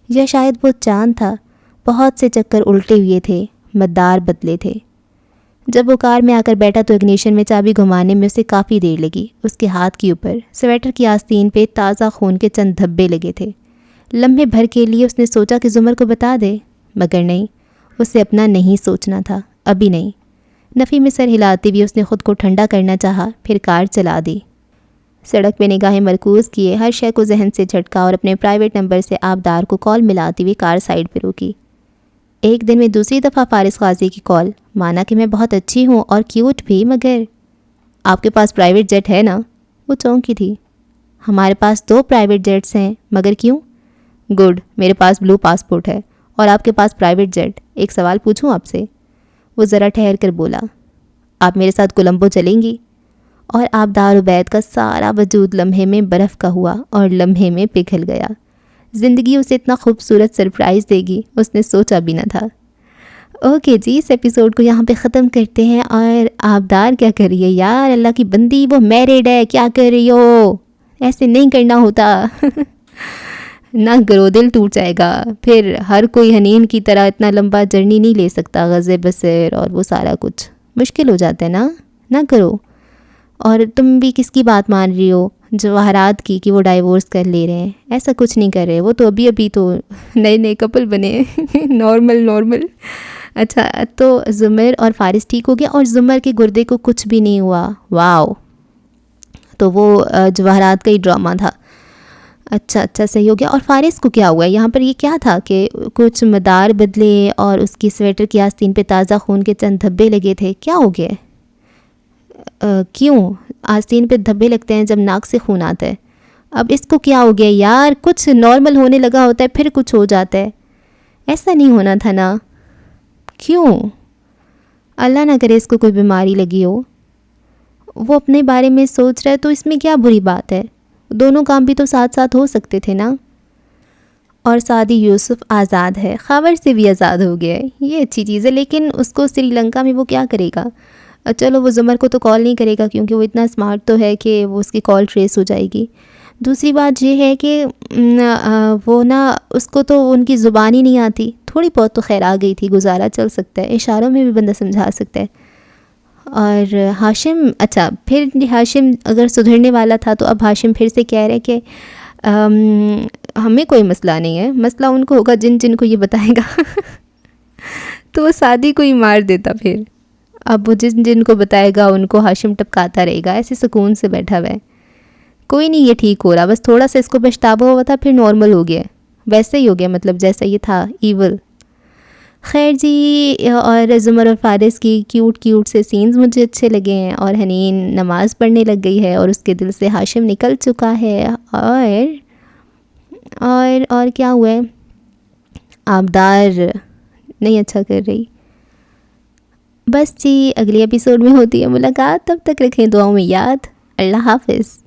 یا شاید وہ چاند تھا. بہت سے چکر الٹے ہوئے تھے، مدار بدلے تھے. جب وہ کار میں آ کر بیٹھا تو اگنیشن میں چابی گھمانے میں اسے کافی دیر لگی. اس کے ہاتھ کے اوپر سویٹر کی آستین پہ تازہ خون کے چند دھبے لگے تھے. لمحے بھر کے لیے اس نے سوچا کہ زمر کو بتا دے، مگر نہیں، اسے اپنا نہیں سوچنا تھا، ابھی نہیں. نفی میں سر ہلاتے ہوئے اس نے خود کو ٹھنڈا کرنا چاہا، پھر کار چلا دی. سڑک پہ نگاہیں مرکوز کیے، ہر شے کو ذہن سے جھٹکا اور اپنے پرائیویٹ نمبر سے آبدار کو کال ملاتی ہوئی کار سائڈ پہ روکی. ایک دن میں دوسری دفعہ فارس غازی کی کال. مانا کہ میں بہت اچھی ہوں اور کیوٹ بھی، مگر آپ کے پاس پرائیویٹ جیٹ ہے نا؟ وہ چونکی تھی. ہمارے پاس 2 پرائیویٹ جیٹس ہیں، مگر کیوں؟ گڈ، میرے پاس بلو پاسپورٹ ہے اور آپ کے پاس پرائیویٹ جیٹ. ایک سوال پوچھوں آپ سے؟ وہ ذرا ٹھہر کر بولا. آپ میرے ساتھ کولمبو چلیں گی؟ اور آبدار عبید کا سارا وجود لمحے میں برف کا ہوا اور لمحے میں پگھل گیا. زندگی اسے اتنا خوبصورت سرپرائز دے گی اس نے سوچا بھی نہ تھا. اوکے جی، اس ایپیسوڈ کو یہاں پہ ختم کرتے ہیں. اور آبدار کیا کر رہی ہے یار، اللہ کی بندی، وہ میرڈ ہے، کیا کر رہی ہو؟ ایسے نہیں کرنا ہوتا. نہ کرو، دل ٹوٹ جائے گا. پھر ہر کوئی حنین کی طرح اتنا لمبا جرنی نہیں لے سکتا، غزے بسر اور وہ سارا کچھ مشکل ہو جاتا ہے نا. نہ کرو. اور تم بھی کس کی بات مان رہی ہو؟ جواہرات کی، کہ وہ ڈائیورس کر لے رہے ہیں. ایسا کچھ نہیں کر رہے، وہ تو ابھی تو نئے کپل بنے. نارمل. اچھا، تو زمر اور فارس ٹھیک ہو گیا اور زمر کے گردے کو کچھ بھی نہیں ہوا. واو. تو وہ جواہرات کا ہی ڈرامہ تھا. اچھا صحیح ہو گیا. اور فارس کو کیا ہوا؟ یہاں پر یہ کیا تھا کہ کچھ مدار بدلے اور اس کی سویٹر کی آستین پہ تازہ خون کے چند دھبے لگے تھے. کیا ہو گیا؟ کیوں آستین پہ دھبے لگتے ہیں جب ناک سے خون آتا ہے؟ اب اس کو کیا ہو گیا یار، کچھ نارمل ہونے لگا ہوتا ہے پھر کچھ ہو جاتا ہے، ایسا نہیں ہونا تھا نا. کیوں؟ اللہ نہ کرے اس کو کوئی بیماری لگی ہو. وہ اپنے بارے میں سوچ رہا ہے تو اس میں کیا بری بات ہے، دونوں کام بھی تو ساتھ ساتھ ہو سکتے تھے نا. اور سعدی یوسف آزاد ہے، خاور سے بھی آزاد ہو گیا ہے، یہ اچھی چیز ہے. لیکن اس کو سری لنکا میں وہ کیا کرے گا؟ چلو وہ زمر کو تو کال نہیں کرے گا کیونکہ وہ اتنا اسمارٹ تو ہے کہ وہ اس کی کال ٹریس ہو جائے گی. دوسری بات یہ ہے کہ وہ نا اس کو تو ان کی زبان ہی نہیں آتی، تھوڑی بہت تو خیر آ گئی تھی، گزارا چل سکتا ہے، اشاروں میں بھی بندہ سمجھا سکتا ہے. اور ہاشم، اچھا پھر ہاشم اگر سدھرنے والا تھا تو اب ہاشم پھر سے کہہ رہے کہ ہمیں کوئی مسئلہ نہیں ہے، مسئلہ ان کو ہوگا جن کو یہ بتائے گا. تو وہ سعدی کو ہی مار دیتا پھر. اب وہ جن کو بتائے گا ان کو ہاشم ٹپکاتا رہے گا، ایسے سکون سے بیٹھا ہوا ہے. کوئی نہیں، یہ ٹھیک ہو رہا، بس تھوڑا سا اس کو پچھتاوا ہوا تھا، پھر نارمل ہو گیا، ویسے ہی ہو گیا، مطلب جیسا یہ تھا ایول. خیر جی، اور زمر اور فارس کی کیوٹ سے سینز مجھے اچھے لگے ہیں، اور حنین نماز پڑھنے لگ گئی ہے اور اس کے دل سے ہاشم نکل چکا ہے. اور کیا ہوا ہے، آبدار نہیں اچھا کر رہی. بس جی، اگلی ایپیسوڈ میں ہوتی ہے ملاقات، تب تک رکھیں دعاؤں میں یاد. اللہ حافظ.